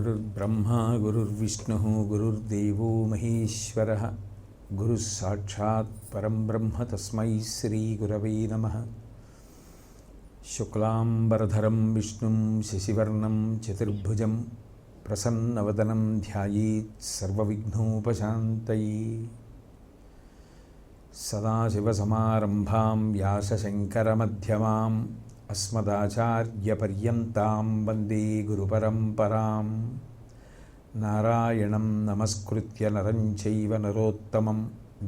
गुरुर्ब्रह्मा गुरुर्विष्णुः गुरुर्देवो महेश्वरः गुरुः साक्षात् परं ब्रह्म तस्मै श्रीगुरवे नमः। शुक्लाम्बरधरं विष्णुं शशिवर्णं चतुर्भुजं प्रसन्नवदनं ध्यायेत् सर्वविघ्नोपशान्तये। सदाशिवसमारम्भां व्यासशङ्करमध्यमाम् अस्मदाचार्यपर्यन्तां वन्दे गुरुपरम्परां। नारायणं नमस्कृत्य नरं चैव नरोत्तमं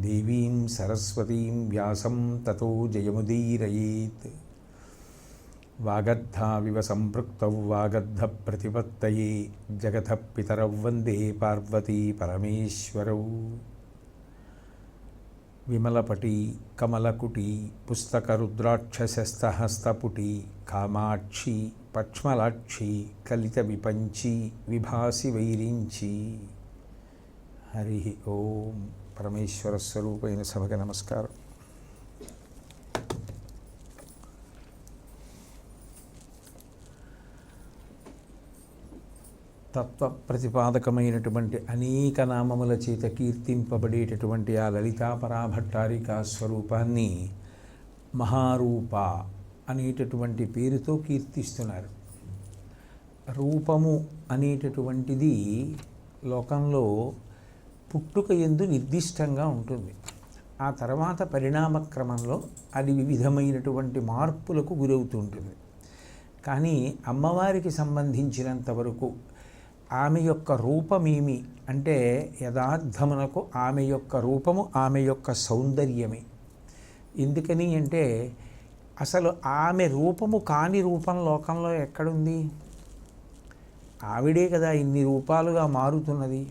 देवीं सरस्वतीं व्यासं ततो जयमुदीरयेत्। वागद्धाविव सम्पृक्तौ वागद्धप्रतिपत्तये जगतः पितरौ वन्दे पार्वती परमेश्वरौ। विमलपटी कमलकुटी पुस्तकरुद्राक्षशस्तहस्तपुटी कामाक्षी पक्ष्मलाक्षी कलितविपञ्ची विभासि वैरिञ्ची। हरि ओं। परमेश्वर स्वरूपैन सभके नमस्कारं। తత్వ ప్రతిపాదకమైనటువంటి అనేక నామముల చేత కీర్తింపబడేటటువంటి ఆ లలితా పరాభట్టారికా స్వరూపాన్ని మహారూప అనేటటువంటి పేరుతో కీర్తిస్తున్నారు. రూపము అనేటటువంటిది లోకంలో పుట్టుక యందు నిర్దిష్టంగా ఉంటుంది. ఆ తర్వాత పరిణామక్రమంలో అది వివిధమైనటువంటి మార్పులకు గురవుతుంటుంది. కానీ అమ్మవారికి సంబంధించినంత వరకు ఆమె యొక్క రూపమేమి అంటే యథార్థమునకు ఆమె యొక్క రూపము ఆమె యొక్క సౌందర్యమే. ఎందుకని అంటే అసలు ఆమె రూపము కాని రూపం లోకంలో ఎక్కడుంది? ఆవిడే కదా ఇన్ని రూపాలుగా మారుతున్నది.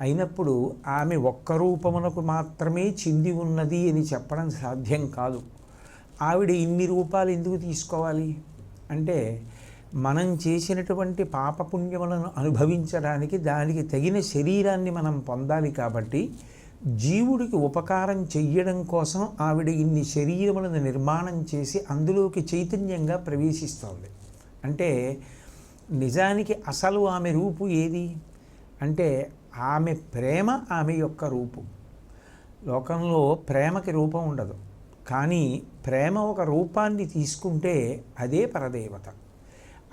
అయినప్పుడు ఆమె ఒక్క రూపమునకు మాత్రమే చెంది ఉన్నది అని చెప్పడం సాధ్యం కాదు. ఆవిడ ఇన్ని రూపాలు ఎందుకు తీసుకోవాలి అంటే మనం చేసినటువంటి పాపపుణ్యములను అనుభవించడానికి దానికి తగిన శరీరాన్ని మనం పొందాలి. కాబట్టి జీవుడికి ఉపకారం చెయ్యడం కోసం ఆవిడ ఇన్ని శరీరములను నిర్మాణం చేసి అందులోకి చైతన్యంగా ప్రవేశిస్తోంది. అంటే నిజానికి అసలు ఆమె రూపు ఏది అంటే ఆమె ప్రేమ ఆమె యొక్క రూపు. లోకంలో ప్రేమకి రూపం ఉండదు, కానీ ప్రేమ ఒక రూపాన్ని తీసుకుంటే అదే పరదేవత.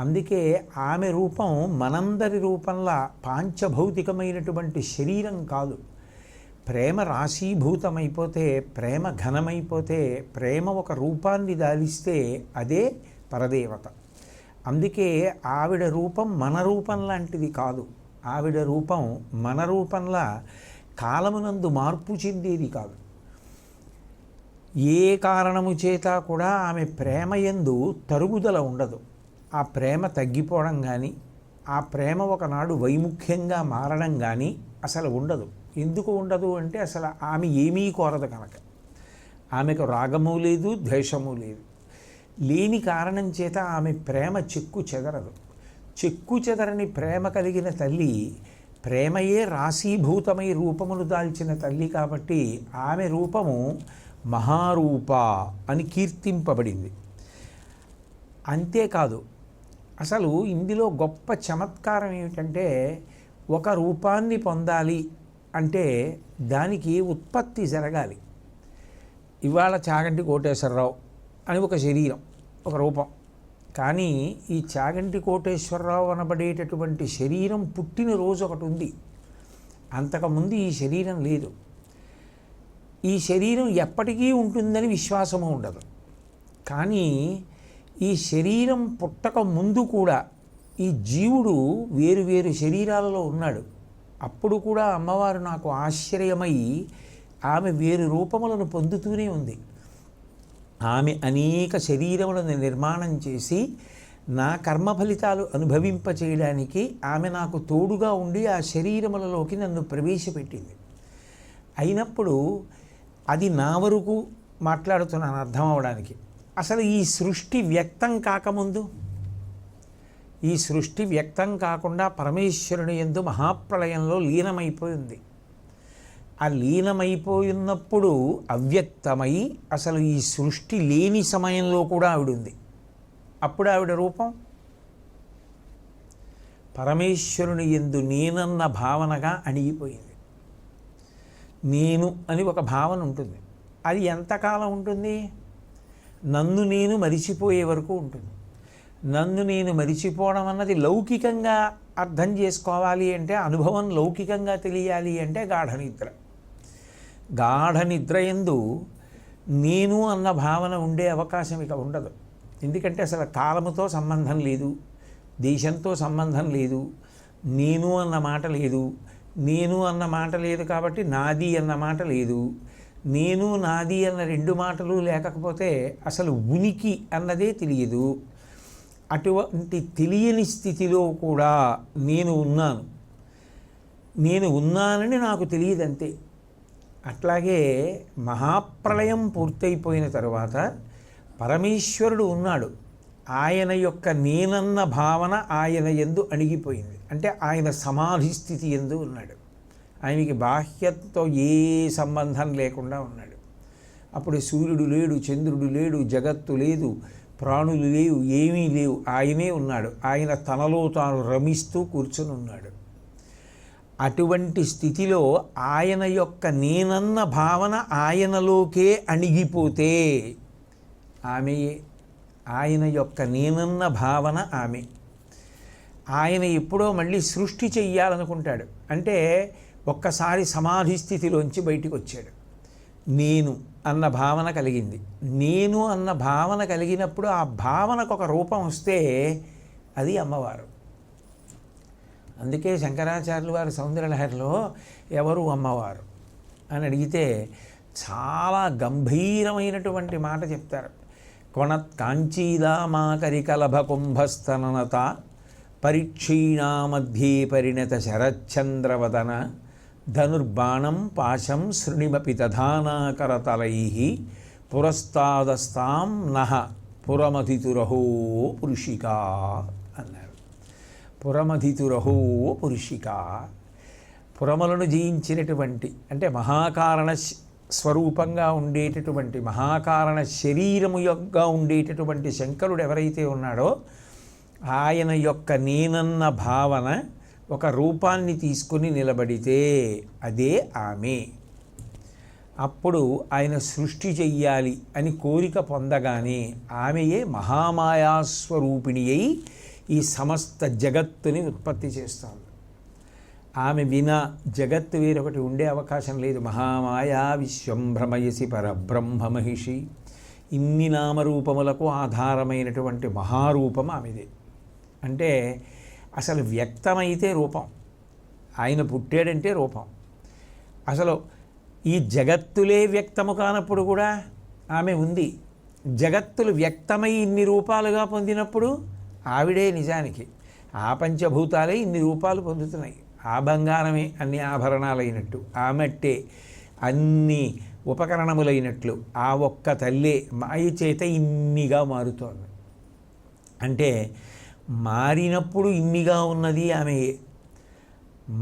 అందుకే ఆమె రూపం మనందరి రూపంలా పాంచభౌతికమైనటువంటి శరీరం కాదు. ప్రేమ రాశీభూతమైపోతే, ప్రేమ ఘనమైపోతే, ప్రేమ ఒక రూపాన్ని దాలిస్తే అదే పరదేవత. అందుకే ఆవిడ రూపం మన రూపం లాంటిది కాదు. ఆవిడ రూపం మన రూపంలా కాలమునందు మార్పు చెందేది కాదు. ఏ కారణము చేత కూడా ఆమె ప్రేమ యందు తరుగుదల ఉండదు. ఆ ప్రేమ తగ్గిపోవడం కానీ, ఆ ప్రేమ ఒకనాడు వైముఖ్యంగా మారడం కానీ అసలు ఉండదు. ఎందుకు ఉండదు అంటే అసలు ఆమె ఏమీ కోరదు కనుక. ఆమెకు రాగము లేదు, ద్వేషము లేదు. లేని కారణం చేత ఆమె ప్రేమ చెక్కు చెదరదు. చెక్కు చెదరని ప్రేమ కలిగిన తల్లి, ప్రేమయే రాశీభూతమై రూపమును దాల్చిన తల్లి కాబట్టి ఆమె రూపము మహారూప అని కీర్తింపబడింది. అంతేకాదు, అసలు ఇందులో గొప్ప చమత్కారం ఏమిటంటే ఒక రూపాన్ని పొందాలి అంటే దానికి ఉత్పత్తి జరగాలి. ఇవాళ చాగంటి కోటేశ్వరరావు అని ఒక శరీరం, ఒక రూపం. కానీ ఈ చాగంటి కోటేశ్వరరావు అనబడేటటువంటి శరీరం పుట్టినరోజు ఒకటి ఉంది. అంతకుముందు ఈ శరీరం లేదు. ఈ శరీరం ఎప్పటికీ ఉంటుందని విశ్వాసము ఉండదు. కానీ ఈ శరీరం పుట్టక ముందు కూడా ఈ జీవుడు వేరు వేరు శరీరాలలో ఉన్నాడు. అప్పుడు కూడా అమ్మవారు నాకు ఆశ్చర్యమై ఆమె వేరు రూపములను పొందుతూనే ఉంది. ఆమె అనేక శరీరములను నిర్మాణం చేసి నా కర్మ ఫలితాలు అనుభవింపచేయడానికి ఆమె నాకు తోడుగా ఉండి ఆ శరీరములలోకి నన్ను ప్రవేశపెట్టింది. అయినప్పుడు అది నా వరకు మాట్లాడుతున్నాను అర్థం అవడానికి. అసలు ఈ సృష్టి వ్యక్తం కాకముందు, ఈ సృష్టి వ్యక్తం కాకుండా పరమేశ్వరుని యందు మహాప్రళయంలో లీనమైపోయింది. ఆ లీనమైపోయినప్పుడు అవ్యక్తమై అసలు ఈ సృష్టి లేని సమయంలో కూడా ఆవిడ ఉంది. అప్పుడు ఆవిడ రూపం పరమేశ్వరుని యందు నేనన్న భావనగా అణిగిపోయింది. నేను అని ఒక భావన ఉంటుంది. అది ఎంతకాలం ఉంటుంది? నన్ను నేను మరిచిపోయే వరకు ఉంటుంది. నన్ను నేను మరిచిపోవడం అన్నది లౌకికంగా అర్థం చేసుకోవాలి అంటే, అనుభవం లౌకికంగా తెలియాలి అంటే గాఢనిద్ర. గాఢనిద్ర యందు నేను అన్న భావన ఉండే అవకాశం ఇక ఉండదు. ఎందుకంటే అసలు కాలముతో సంబంధం లేదు, దేశంతో సంబంధం లేదు, నేను అన్న మాట లేదు. నేను అన్న మాట లేదు కాబట్టి నాది అన్న మాట లేదు. నేను నాది అన్న రెండు మాటలు లేకపోతే అసలు ఉనికి అన్నదే తెలియదు. అటువంటి తెలియని స్థితిలో కూడా నేను ఉన్నానని నాకు తెలియదంతే. అట్లాగే మహాప్రళయం పూర్తయిపోయిన తరువాత పరమేశ్వరుడు ఉన్నాడు. ఆయన యొక్క నేనన్న భావన ఆయన యందు అణిగిపోయింది. అంటే ఆయన సమాధి స్థితి యందు ఉన్నాడు. ఆయనకి బాహ్యంతో ఏ సంబంధం లేకుండా ఉన్నాడు. అప్పుడు సూర్యుడు లేడు, చంద్రుడు లేడు, జగత్తు లేదు, ప్రాణులు లేవు, ఏమీ లేవు. ఆయనే ఉన్నాడు. ఆయన తనలో తాను రమిస్తూ కూర్చుని ఉన్నాడు. అటువంటి స్థితిలో ఆయన యొక్క నేనన్న భావన ఆయనలోకే అణిగిపోతే ఆమెయే. ఆయన యొక్క నేనన్న భావన ఆమె. ఆయన ఎప్పుడో మళ్ళీ సృష్టి చెయ్యాలనుకుంటాడు. అంటే ఒక్కసారి సమాధి స్థితిలోంచి బయటికి వచ్చాడు. నేను అన్న భావన కలిగింది. నేను అన్న భావన కలిగినప్పుడు ఆ భావనకు ఒక రూపం వస్తే అది అమ్మవారు. అందుకే శంకరాచార్యులు వారి సౌందర్యలహరిలో ఎవరు అమ్మవారు అని అడిగితే చాలా గంభీరమైనటువంటి మాట చెప్తారు. కొణత్ కాంచీదామాకరికలభ కుంభస్తననత పరిక్షీణా మధ్యే పరిణత శరచ్చంద్రవదన ధనుర్బాణం పాశం శృణిమపి తధానాకరతలై పురస్తాదస్తాం నః పురమధితురహో పురుషికా అన్నారు. పురమధితురహో పురుషికా, పురములను జయించినటువంటి అంటే మహాకారణ స్వరూపంగా ఉండేటటువంటి మహాకారణ శరీరముగా ఉండేటటువంటి శంకరుడు ఎవరైతే ఉన్నాడో ఆయన యొక్క నేనన్న భావన ఒక రూపాన్ని తీసుకుని నిలబడితే అదే ఆమె. అప్పుడు ఆయన సృష్టి చెయ్యాలి అని కోరిక పొందగానే ఆమెయే మహామాయాస్వరూపిణి అయి ఈ సమస్త జగత్తుని ఉత్పత్తి చేస్తుంది. ఆమె వినా జగత్తు వేరొకటి ఉండే అవకాశం లేదు. మహామాయా విశ్వం భ్రమయసి పరబ్రహ్మ మహిషి. ఇన్ని నామరూపములకు ఆధారమైనటువంటి మహారూపం ఆమెదే. అంటే అసలు వ్యక్తమైతే రూపం, ఆయన పుట్టాడంటే రూపం. అసలు ఈ జగత్తులే వ్యక్తము కానప్పుడు కూడా ఆమె ఉంది. జగత్తులు వ్యక్తమై ఇన్ని రూపాలుగా పొందినప్పుడు ఆవిడే నిజానికి. ఆ పంచభూతాలే ఇన్ని రూపాలు పొందుతున్నాయి. ఆ బంగారమే అన్ని ఆభరణాలైనట్టు, ఆ మట్టే అన్ని ఉపకరణములైనట్లు ఆ ఒక్క తల్లే మాయ చేత ఇన్నిగా మారుతోంది. అంటే మారినప్పుడు ఇన్నిగా ఉన్నది ఆమెయే.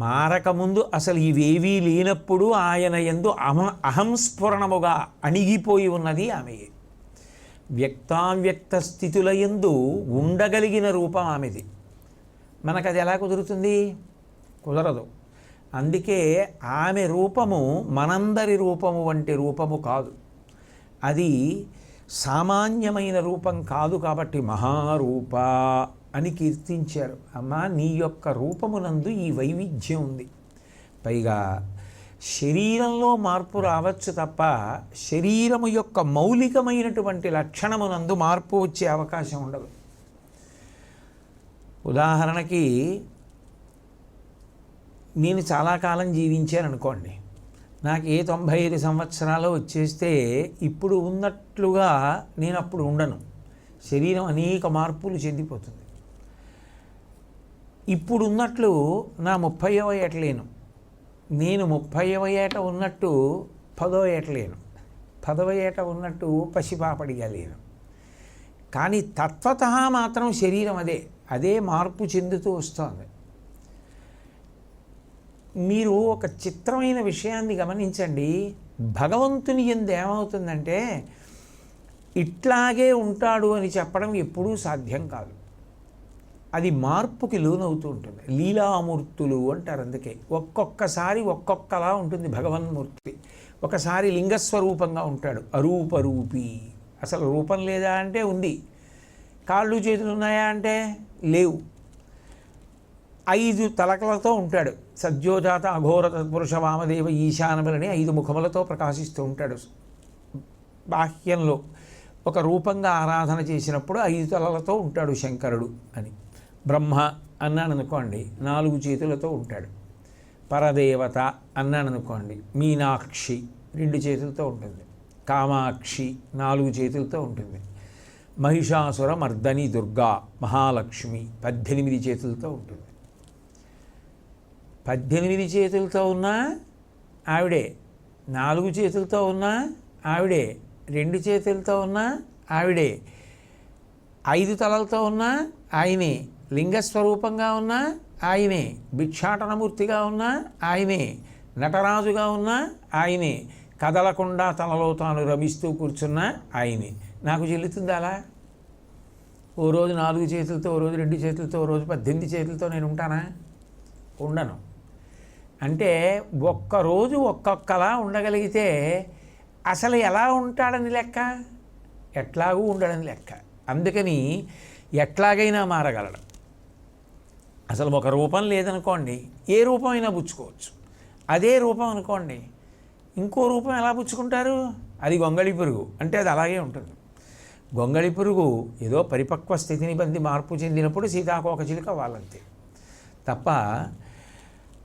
మారకముందు అసలు ఇవేవీ లేనప్పుడు ఆయన యందు అహంస్ఫురణముగా అణిగిపోయి ఉన్నది ఆమెయే. వ్యక్తావ్యక్త స్థితుల యందు ఉండగలిగిన రూపం ఆమెది. మనకది ఎలా కుదురుతుంది? కుదరదు. అందుకే ఆమె రూపము మనందరి రూపము వంటి రూపము కాదు. అది సామాన్యమైన రూపం కాదు. కాబట్టి మహారూప అని కీర్తించారు. అమ్మా, నీ యొక్క రూపమునందు ఈ వైవిధ్యం ఉంది. పైగా శరీరంలో మార్పు రావచ్చు తప్ప శరీరము యొక్క మౌలికమైనటువంటి లక్షణమునందు మార్పు వచ్చే అవకాశం ఉండదు. ఉదాహరణకి నేను చాలా కాలం జీవించాను అనుకోండి. నాకు 95 సంవత్సరాలు వచ్చేస్తే ఇప్పుడు ఉన్నట్లుగా నేను అప్పుడు ఉండను. శరీరం అనేక మార్పులు చెందిపోతుంది. ఇప్పుడు ఉన్నట్లు నా 30వ ఏట లేను. నేను 30వ ఏట ఉన్నట్టు 10వ ఏట లేను. 10వ ఏట ఉన్నట్టు పసిపాపడిగా లేను. కానీ తత్వతః మాత్రం శరీరం అదే మార్పు చెందుతూ వస్తుంది. మీరు ఒక చిత్రమైన విషయాన్ని గమనించండి. భగవంతుని యందు ఏమవుతుందంటే ఇట్లాగే ఉంటాడు అని చెప్పడం ఎప్పుడూ సాధ్యం కాదు. అది మార్పుకి లోనవుతూ ఉంటుంది. లీలామూర్తులు అంటారు. అందుకే ఒక్కొక్కసారి ఒక్కొక్కలా ఉంటుంది భగవన్మూర్తి. ఒకసారి లింగస్వరూపంగా ఉంటాడు, అరూపరూపి. అసలు రూపం లేదా అంటే ఉంది. కాళ్ళు చేతులు ఉన్నాయా అంటే లేవు. 5 తలకలతో ఉంటాడు. సద్యోజాత అఘోర పురుష వామదేవ ఈశానములని 5 ముఖములతో ప్రకాశిస్తూ ఉంటాడు. బాహ్యంలో ఒక రూపంగా ఆరాధన చేసినప్పుడు 5 తలలతో ఉంటాడు శంకరుడు అని. బ్రహ్మ అన్నాను అనుకోండి, 4 చేతులతో ఉంటాడు. పరదేవత అన్నాను అనుకోండి, మీనాక్షి 2 చేతులతో ఉంటుంది. కామాక్షి 4 చేతులతో ఉంటుంది. మహిషాసుర మర్దని దుర్గా మహాలక్ష్మి 18 చేతులతో ఉంటుంది. 18 చేతులతో ఉన్నా ఆవిడే, 4 చేతులతో ఉన్నా ఆవిడే, 2 చేతులతో ఉన్నా ఆవిడే, 5 తలలతో ఉన్నా ఆయనే, లింగస్వరూపంగా ఉన్నా ఆయనే, భిక్షాటనమూర్తిగా ఉన్నా ఆయనే, నటరాజుగా ఉన్నా ఆయనే, కదలకుండా తనలో తాను రమిస్తూ కూర్చున్నా ఆయనే. నాకు చెల్లుతుంది అలా? ఓ రోజు 4 చేతులతో, ఓ రోజు 2 చేతులతో, ఓ రోజు 18 చేతులతో నేను ఉంటానా? ఉండను. అంటే ఒక్కరోజు ఒక్కొక్కలా ఉండగలిగితే అసలు ఎలా ఉంటాడని లెక్క, ఎట్లాగూ ఉండడని లెక్క. అందుకని ఎట్లాగైనా మారగలడు. అసలు ఒక రూపం లేదనుకోండి, ఏ రూపం అయినా పుచ్చుకోవచ్చు. అదే రూపం అనుకోండి, ఇంకో రూపం ఎలా పుచ్చుకుంటారు? అది గొంగళి పురుగు అంటే అది అలాగే ఉంటుంది. గొంగళి పురుగు ఏదో పరిపక్వ స్థితిని పొంది మార్పు చెందినప్పుడు సీతాకోకచిలుక వాళ్ళంతే తప్ప,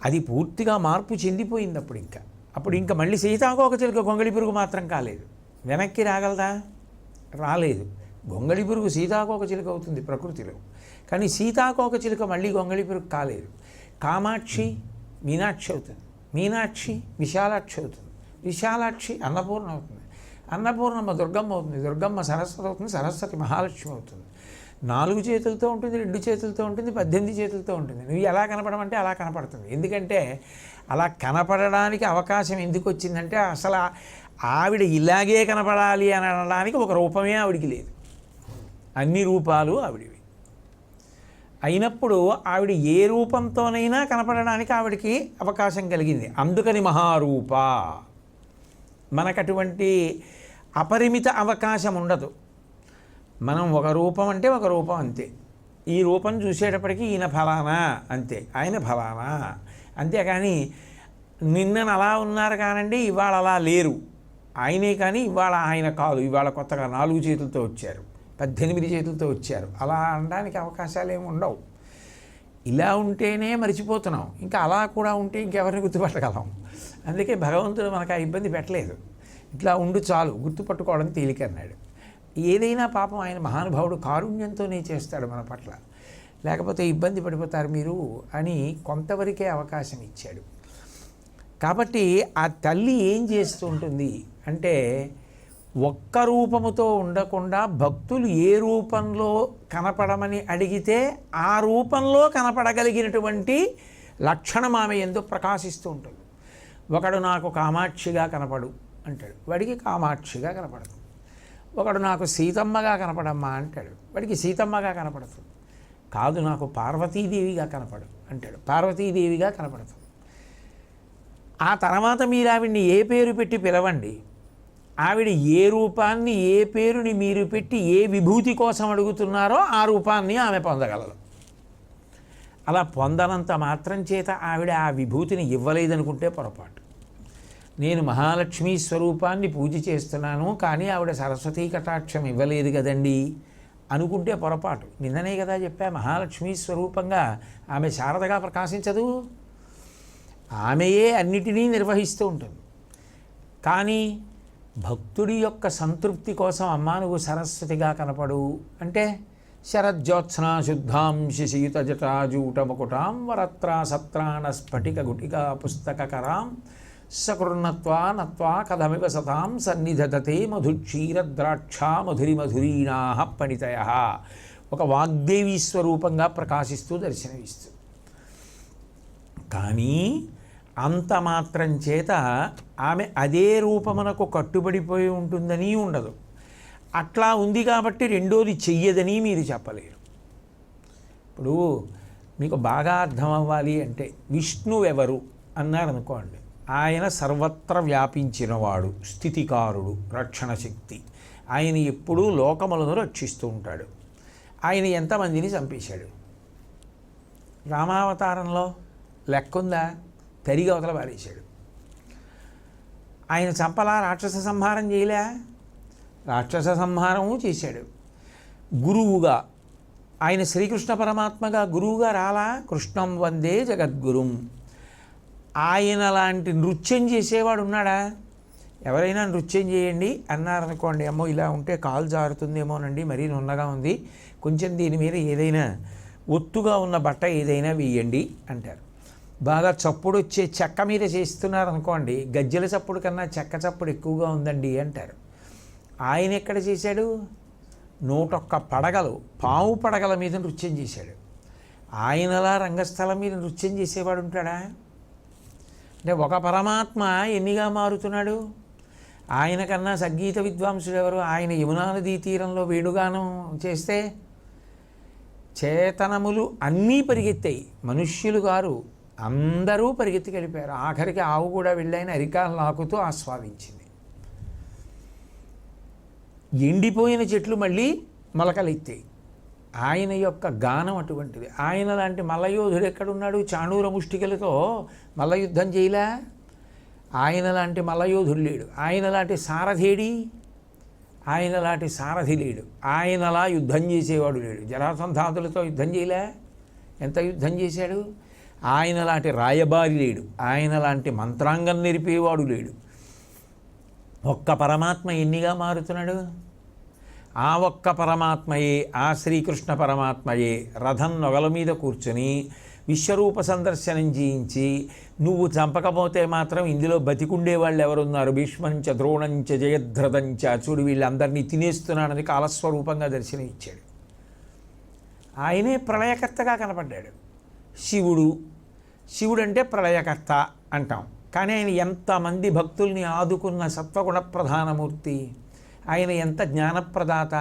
అది పూర్తిగా మార్పు చెందిపోయింది అప్పుడు ఇంకా మళ్ళీ సీతాకోకచిలుక గొంగళి పురుగు మాత్రం కాలేదు. వెనక్కి రాగలదా? రాలేదు. గొంగళి పురుగు సీతాకోకచిలుక అవుతుంది ప్రకృతిలో, కానీ సీతాకోకచిలుక మళ్ళీ గొంగళి పురుగు కాలేదు. కామాక్షి మీనాక్షి అవుతుంది, మీనాక్షి విశాలాక్షి అవుతుంది, విశాలాక్షి అన్నపూర్ణ అవుతుంది, అన్నపూర్ణమ్మ దుర్గమ్మ అవుతుంది, దుర్గమ్మ సరస్వతి అవుతుంది, సరస్వతి మహాలక్ష్మి అవుతుంది. 4 చేతులతో ఉంటుంది, 2 చేతులతో ఉంటుంది, 18 చేతులతో ఉంటుంది. నువ్వు ఎలా కనపడమంటే అలా కనపడుతుంది. ఎందుకంటే అలా కనపడడానికి అవకాశం ఎందుకు వచ్చిందంటే అసలు ఆవిడ ఇలాగే కనపడాలి అని అనడానికి ఒక రూపమే ఆవిడికి లేదు. అన్ని రూపాలు ఆవిడివి అయినప్పుడు ఆవిడ ఏ రూపంతోనైనా కనపడడానికి ఆవిడికి అవకాశం కలిగింది. అందుకని మహారూప. మనకటువంటి అపరిమిత అవకాశం ఉండదు. మనం ఒక రూపం అంటే ఒక రూపం అంతే. ఈ రూపం చూసేటప్పటికీ ఈయన ఫలానా అంతే, ఆయన ఫలానా అంతేకాని నిన్న అలా ఉన్నారు కానండి ఇవాళ అలా లేరు ఆయనే, కానీ ఇవాళ ఆయన కాదు, ఇవాళ కొత్తగా 4 చేతులతో వచ్చారు, 18 చేతులతో వచ్చారు, అలా అనడానికి అవకాశాలు ఏమి ఉండవు. ఇలా ఉంటేనే మర్చిపోతున్నాం, ఇంకా అలా కూడా ఉంటే ఇంకెవరిని గుర్తుపట్టగలం. అందుకే భగవంతుడు మనకు ఆ ఇబ్బంది పెట్టలేదు. ఇట్లా ఉండు చాలు, గుర్తుపట్టుకోవడం తేలిక అన్నాడు. ఏదైనా పాపం ఆయన మహానుభావుడు కారుణ్యంతోనే చేస్తాడు మన పట్ల, లేకపోతే ఇబ్బంది పడిపోతారు మీరు అని కొంతవరకే అవకాశం ఇచ్చాడు. కాబట్టి ఆ తల్లి ఏం చేస్తూ ఉంటుంది అంటే, ఒక్క రూపముతో ఉండకుండా భక్తులు ఏ రూపంలో కనపడమని అడిగితే ఆ రూపంలో కనపడగలిగినటువంటి లక్షణం ఆమె ఎందు ప్రకాశిస్తూ ఉంటుంది. ఒకడు నాకు కామాక్షిగా కనపడు అంటాడు, వాడికి కామాక్షిగా కనపడదు. ఒకడు నాకు సీతమ్మగా కనపడమ్మా అంటాడు, వాడికి సీతమ్మగా కనపడుతుంది. కాదు నాకు పార్వతీదేవిగా కనపడు అంటాడు, పార్వతీదేవిగా కనపడుతుంది. ఆ తర్వాత మీరు ఆవిడ్ని ఏ పేరు పెట్టి పిలవండి, ఆవిడ ఏ రూపాన్ని ఏ పేరుని మీరు పెట్టి ఏ విభూతి కోసం అడుగుతున్నారో ఆ రూపాన్ని ఆమె పొందగలదు. అలా పొందనంత మాత్రం చేత ఆవిడ ఆ విభూతిని ఇవ్వలేదనుకుంటే పొరపాటు. నేను మహాలక్ష్మీ స్వరూపాన్ని పూజ చేస్తున్నాను కానీ ఆవిడ సరస్వతీ కటాక్షం ఇవ్వలేదు కదండి అనుకుంటే పొరపాటు. నిన్ననే కదా చెప్పా, మహాలక్ష్మీ స్వరూపంగా ఆమె శారదగా ప్రకాశించదు, ఆమెయే అన్నిటినీ నిర్వహిస్తూ ఉంటుంది. కానీ భక్తుడి యొక్క సంతృప్తి కోసం అమ్మా నువ్వు సరస్వతిగా కనపడు అంటే, శరజ్యోత్స్నా శుద్ధాం శిశీత జటాజూటముకుటాం వరత్రా సత్రాణ స్ఫటిక గుటికా పుస్తకరాం సకృన్నత్వా నత్వా కథమివ సతాం సన్నిధతే మధుక్షీరద్రాక్షా మధురి మధురీణా పణితయ. ఒక వాగ్దేవీ స్వరూపంగా ప్రకాశిస్తూ దర్శనమిస్తూ, కానీ అంత మాత్రం చేత ఆమె అదే రూపమునకు కట్టుబడిపోయి ఉంటుందని ఉండదు. అట్లా ఉంది కాబట్టి రెండోది చెయ్యదని మీరు చెప్పలేరు. ఇప్పుడు మీకు బాగా అర్థం అవ్వాలి అంటే విష్ణువు ఎవరు అన్నారనుకోండి, ఆయన సర్వత్ర వ్యాపించినవాడు, స్థితికారుడు, రక్షణ శక్తి. ఆయన ఎప్పుడూ లోకములను రక్షిస్తూ ఉంటాడు. ఆయన ఎంతమందిని చంపేశాడు? రామావతారంలో లెక్కుందా? తరిగి అవతల పారేశాడు. ఆయన చంపలా? రాక్షస సంహారం చేయలే? రాక్షస సంహారము చేశాడు. గురువుగా ఆయన శ్రీకృష్ణ పరమాత్మగా గురువుగా రాలా? కృష్ణం వందే జగద్గురుం. ఆయన లాంటి నృత్యం చేసేవాడు ఉన్నాడా? ఎవరైనా నృత్యం చేయండి అన్నారనుకోండి, అమ్మో ఇలా ఉంటే కాలు జారుతుందేమోనండి, మరీ నున్నగా ఉంది, కొంచెం దీని మీద ఏదైనా ఒత్తుగా ఉన్న బట్ట ఏదైనా వేయండి అంటారు. బాగా చప్పుడు వచ్చే చెక్క మీద చేస్తున్నారనుకోండి, గజ్జెల చప్పుడు కన్నా చెక్క చప్పుడు ఎక్కువగా ఉందండి అంటారు. ఆయన ఎక్కడ చేశాడు? 101 పడగలు, పావు పడగల మీద నృత్యం చేశాడు. ఆయనలా రంగస్థలం మీద నృత్యం చేసేవాడు ఉంటాడా? అంటే ఒక పరమాత్మ ఎన్నిగా మారుతున్నాడు? ఆయన కన్నా సంగీత విద్వాంసుడు ఎవరు? ఆయన యమునా నదీ తీరంలో వేణుగానం చేస్తే చేతనములు అన్నీ పరిగెత్తాయి. మనుష్యులు గారు అందరూ పరిగెత్తికెళ్ళిపోయారు. ఆఖరికి ఆవు కూడా వెళ్ళైన అరికాలు నాకుతూ ఆస్వాదించింది. ఎండిపోయిన చెట్లు మళ్ళీ మొలకలెత్తాయి. ఆయన యొక్క గానం అటువంటిది. ఆయన లాంటి మల్లయోధుడు ఎక్కడున్నాడు? చాణూర ముష్టికలతో మల్లయుద్ధం చేయలే? ఆయన లాంటి మల్లయోధుడు లేడు. ఆయన లాంటి సారథేడి? ఆయన లాంటి సారథి లేడు. ఆయనలా యుద్ధం చేసేవాడు లేడు. జరాసంధాతులతో యుద్ధం చేయలే? ఎంత యుద్ధం చేశాడు? ఆయన లాంటి రాయబారి లేడు. ఆయన లాంటి మంత్రాంగం నేర్పేవాడు లేడు. ఒక్క పరమాత్మ ఎన్నిగా మారుతున్నాడు? ఆ ఒక్క పరమాత్మయే, ఆ శ్రీకృష్ణ పరమాత్మయే రథం నొగల మీద కూర్చొని విశ్వరూప సందర్శనం చేయించి, నువ్వు చంపకపోతే మాత్రం ఇందులో బతికుండే వాళ్ళు ఎవరున్నారు? భీష్మంచ ద్రోణంచ జయద్రథంచ, చూడు వీళ్ళందరినీ తినేస్తున్నాడని కాలస్వరూపంగా దర్శనం ఇచ్చాడు. ఆయనే ప్రళయకర్తగా కనపడ్డాడు. శివుడు అంటే ప్రళయకర్త అంటాం, కానీ ఆయన ఎంతమంది భక్తుల్ని ఆదుకున్న సత్వగుణ ప్రధానమూర్తి. ఆయన ఎంత జ్ఞానప్రదాత.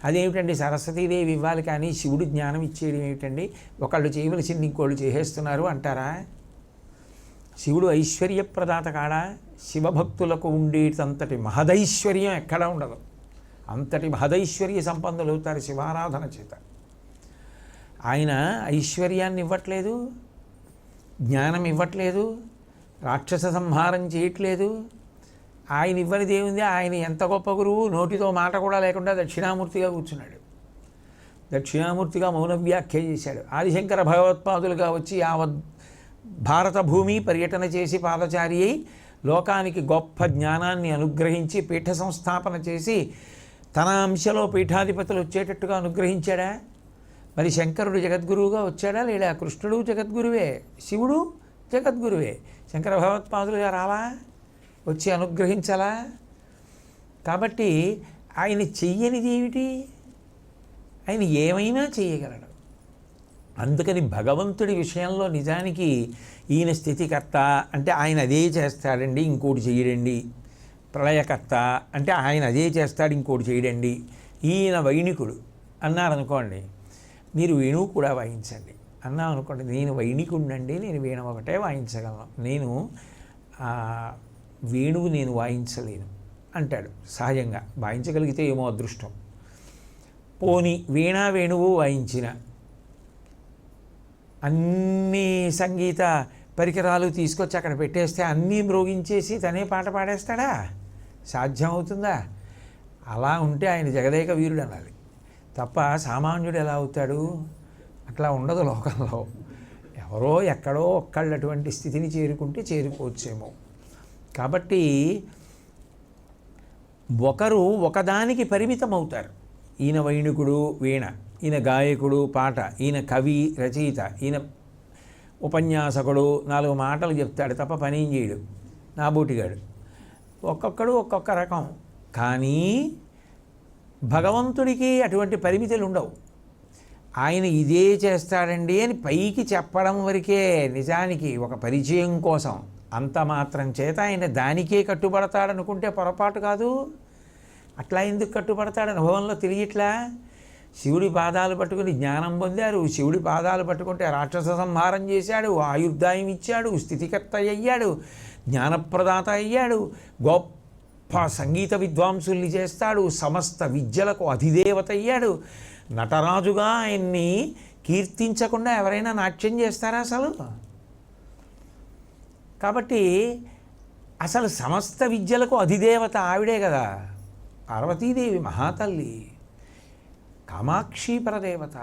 అదేమిటండి, సరస్వతీదేవి ఇవ్వాలి కానీ శివుడు జ్ఞానం ఇచ్చేయడం ఏమిటండి? ఒకళ్ళు చేయవలసింది ఇంకోళ్ళు చేసేస్తున్నారు అంటారా? శివుడు ఐశ్వర్యప్రదాత కాడా? శివభక్తులకు ఉండేటంతటి మహదైశ్వర్యం ఎక్కడా ఉండదు. అంతటి మహదైశ్వర్య సంపన్నులు అవుతారు శివారాధన చేత. ఆయన ఐశ్వర్యాన్ని ఇవ్వట్లేదు, జ్ఞానం ఇవ్వట్లేదు, రాక్షస సంహారం చేయట్లేదు. ఆయన ఇవ్వనిది ఏముంది? ఆయన ఎంత గొప్ప గురువు, నోటితో మాట కూడా లేకుండా దక్షిణామూర్తిగా కూర్చున్నాడు. దక్షిణామూర్తిగా మౌన వ్యాఖ్య చేశాడు. ఆదిశంకర భగవత్పాదులుగా వచ్చి యావత్ భారత భూమి పర్యటన చేసి పాదచారి అయి లోకానికి గొప్ప జ్ఞానాన్ని అనుగ్రహించి పీఠ సంస్థాపన చేసి తన అంశలో పీఠాధిపతులు వచ్చేటట్టుగా అనుగ్రహించాడా? మరి శంకరుడు జగద్గురువుగా వచ్చాడా లేడా? కృష్ణుడు జగద్గురువే, శివుడు జగద్గురువే. శంకర భగవత్పాదులుగా రాలా? వచ్చి అనుగ్రహించాలా? కాబట్టి ఆయన చెయ్యనిది ఏమిటి? ఆయన ఏమైనా చేయగలడు. అందుకని భగవంతుడి విషయంలో నిజానికి ఈయన స్థితికర్త అంటే ఆయన అదే చేస్తాడండి, ఇంకోటి చేయడండి. ప్రళయకర్త అంటే ఆయన అదే చేస్తాడు, ఇంకోటి చేయడండి. ఈయన వైణికుడు అన్నారనుకోండి, మీరు వేణువు కూడా వాయించండి అన్నాం అనుకోండి, నేను వైణికుడినండి, నేను వీణ ఒకటే వాయించగలను, నేను వేణువు నేను వాయించలేను అంటాడు. సహజంగా వాయించగలిగితే ఏమో అదృష్టం. పోని వీణా వేణువు వాయించిన అన్ని సంగీత పరికరాలు తీసుకొచ్చి అక్కడ పెట్టేస్తే అన్నీ మ్రోగించేసి తనే పాట పాడేస్తాడా? సాధ్యం అవుతుందా? అలా ఉంటే ఆయన జగదేక వీరుడు అనాలి తప్ప సామాన్యుడు ఎలా అవుతాడు? అట్లా ఉండదు లోకంలో. ఎవరో ఎక్కడో ఒక్కళ్ళు అటువంటి స్థితిని చేరుకుంటే చేరుకోవచ్చేమో. కాబట్టి ఒకరు ఒకదానికి పరిమితం అవుతారు. ఈయన వైణికుడు వీణ, ఈయన గాయకుడు పాట, ఈయన కవి రచయిత, ఈయన ఉపన్యాసకుడు 4 మాటలు చెప్తాడు తప్ప పని ఏం చేయడు, నాబూటిగాడు. ఒక్కొక్కడు ఒక్కొక్క రకం. కానీ భగవంతుడికి అటువంటి పరిమితులు ఉండవు. ఆయన ఇదే చేస్తాడండి అని పైకి చెప్పడం వరకే, నిజానికి ఒక పరిచయం కోసం. అంత మాత్రం చేత ఆయన దానికే కట్టుబడతాడనుకుంటే పొరపాటు కాదు. అట్లా ఎందుకు కట్టుబడతాడు? అనుభవంలో తెలియట్లా. శివుడి పాదాలు పట్టుకుని జ్ఞానం పొందారు, శివుడి పాదాలు పట్టుకుంటే రాక్షస సంహారం చేశాడు, ఆయుర్దాయం ఇచ్చాడు, స్థితికర్త అయ్యాడు, జ్ఞానప్రదాత అయ్యాడు, గొప్ప సంగీత విద్వాంసుల్ని చేస్తాడు, సమస్త విద్యలకు అధిదేవత అయ్యాడు. నటరాజుగా ఆయన్ని కీర్తించకుండా ఎవరైనా నాట్యం చేస్తారా అసలు? కాబట్టి అసలు సమస్త విద్యలకు అధిదేవత ఆవిడే కదా, పార్వతీదేవి మహాతల్లి, కామాక్షి పరదేవత.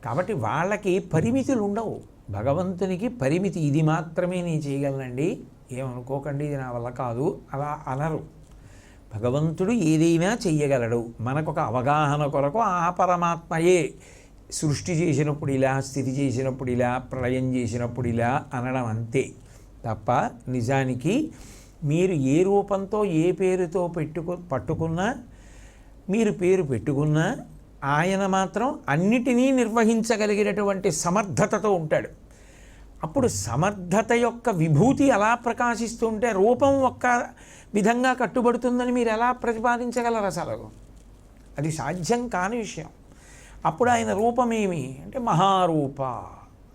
కాబట్టి వాళ్ళకి పరిమితులు ఉండవు. భగవంతునికి పరిమితి, ఇది మాత్రమే నేను చేయగలనండి, ఏమనుకోకండి ఇది నా వల్ల కాదు అలా అనరు. భగవంతుడు ఏదైనా చెయ్యగలడు. మనకొక అవగాహన కొరకు ఆ పరమాత్మయే సృష్టి చేసినప్పుడు ఇలా, స్థితి చేసినప్పుడు ఇలా, ప్రళయం చేసినప్పుడు ఇలా అనడం అంతే తప్ప నిజానికి మీరు ఏ రూపంతో ఏ పేరుతో పట్టుకున్నా, మీరు పేరు పెట్టుకున్నా, ఆయన మాత్రం అన్నిటినీ నిర్వహించగలిగినటువంటి సమర్థతతో ఉంటాడు. అప్పుడు సమర్థత యొక్క విభూతి ఎలా ప్రకాశిస్తుంటే రూపం ఒక్క విధంగా కట్టుబడుతుందని మీరు ఎలా ప్రతిపాదించగలరు అసలు? అది సాధ్యం కాని విషయం. అప్పుడు ఆయన రూపమేమి అంటే మహారూప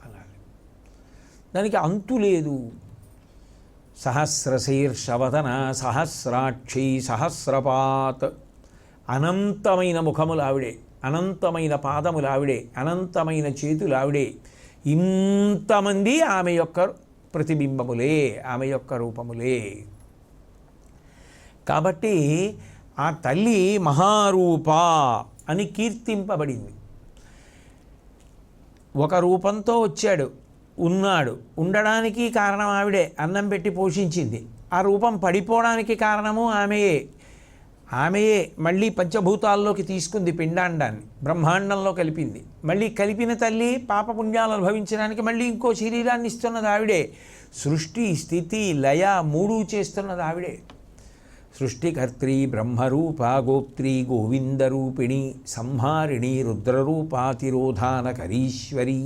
అనాలి. దానికి అంతు లేదు. సహస్రశీర్షవదన సహస్రాక్షి సహస్రపాత్, అనంతమైన ముఖములు ఆవిడే, అనంతమైన పాదములు ఆవిడే, అనంతమైన చేతులు ఆవిడే. ఇంతమంది ఆమె యొక్క ప్రతిబింబములే, ఆమె యొక్క రూపములే. కాబట్టి ఆ తల్లి మహారూప అని కీర్తింపబడింది. ఒక రూపంతో వచ్చాడు, ఉన్నాడు, ఉండడానికి కారణం ఆవిడే, అన్నం పెట్టి పోషించింది. ఆ రూపం పడిపోవడానికి కారణము ఆమెయే. ఆమెయే మళ్ళీ పంచభూతాల్లోకి తీసుకుంది పిండాండాన్ని, బ్రహ్మాండంలో కలిపింది. మళ్ళీ కలిపిన తల్లి పాపపుణ్యాలు అనుభవించడానికి మళ్ళీ ఇంకో శరీరాన్ని ఇస్తున్నది ఆవిడే. సృష్టి స్థితి లయ మూడు చేస్తున్నది ఆవిడే. సృష్టికర్త్రి బ్రహ్మరూప గోప్త్రి గోవిందరూపిణి సంహారిణి రుద్రరూపాతిరోధానకరీశ్వరి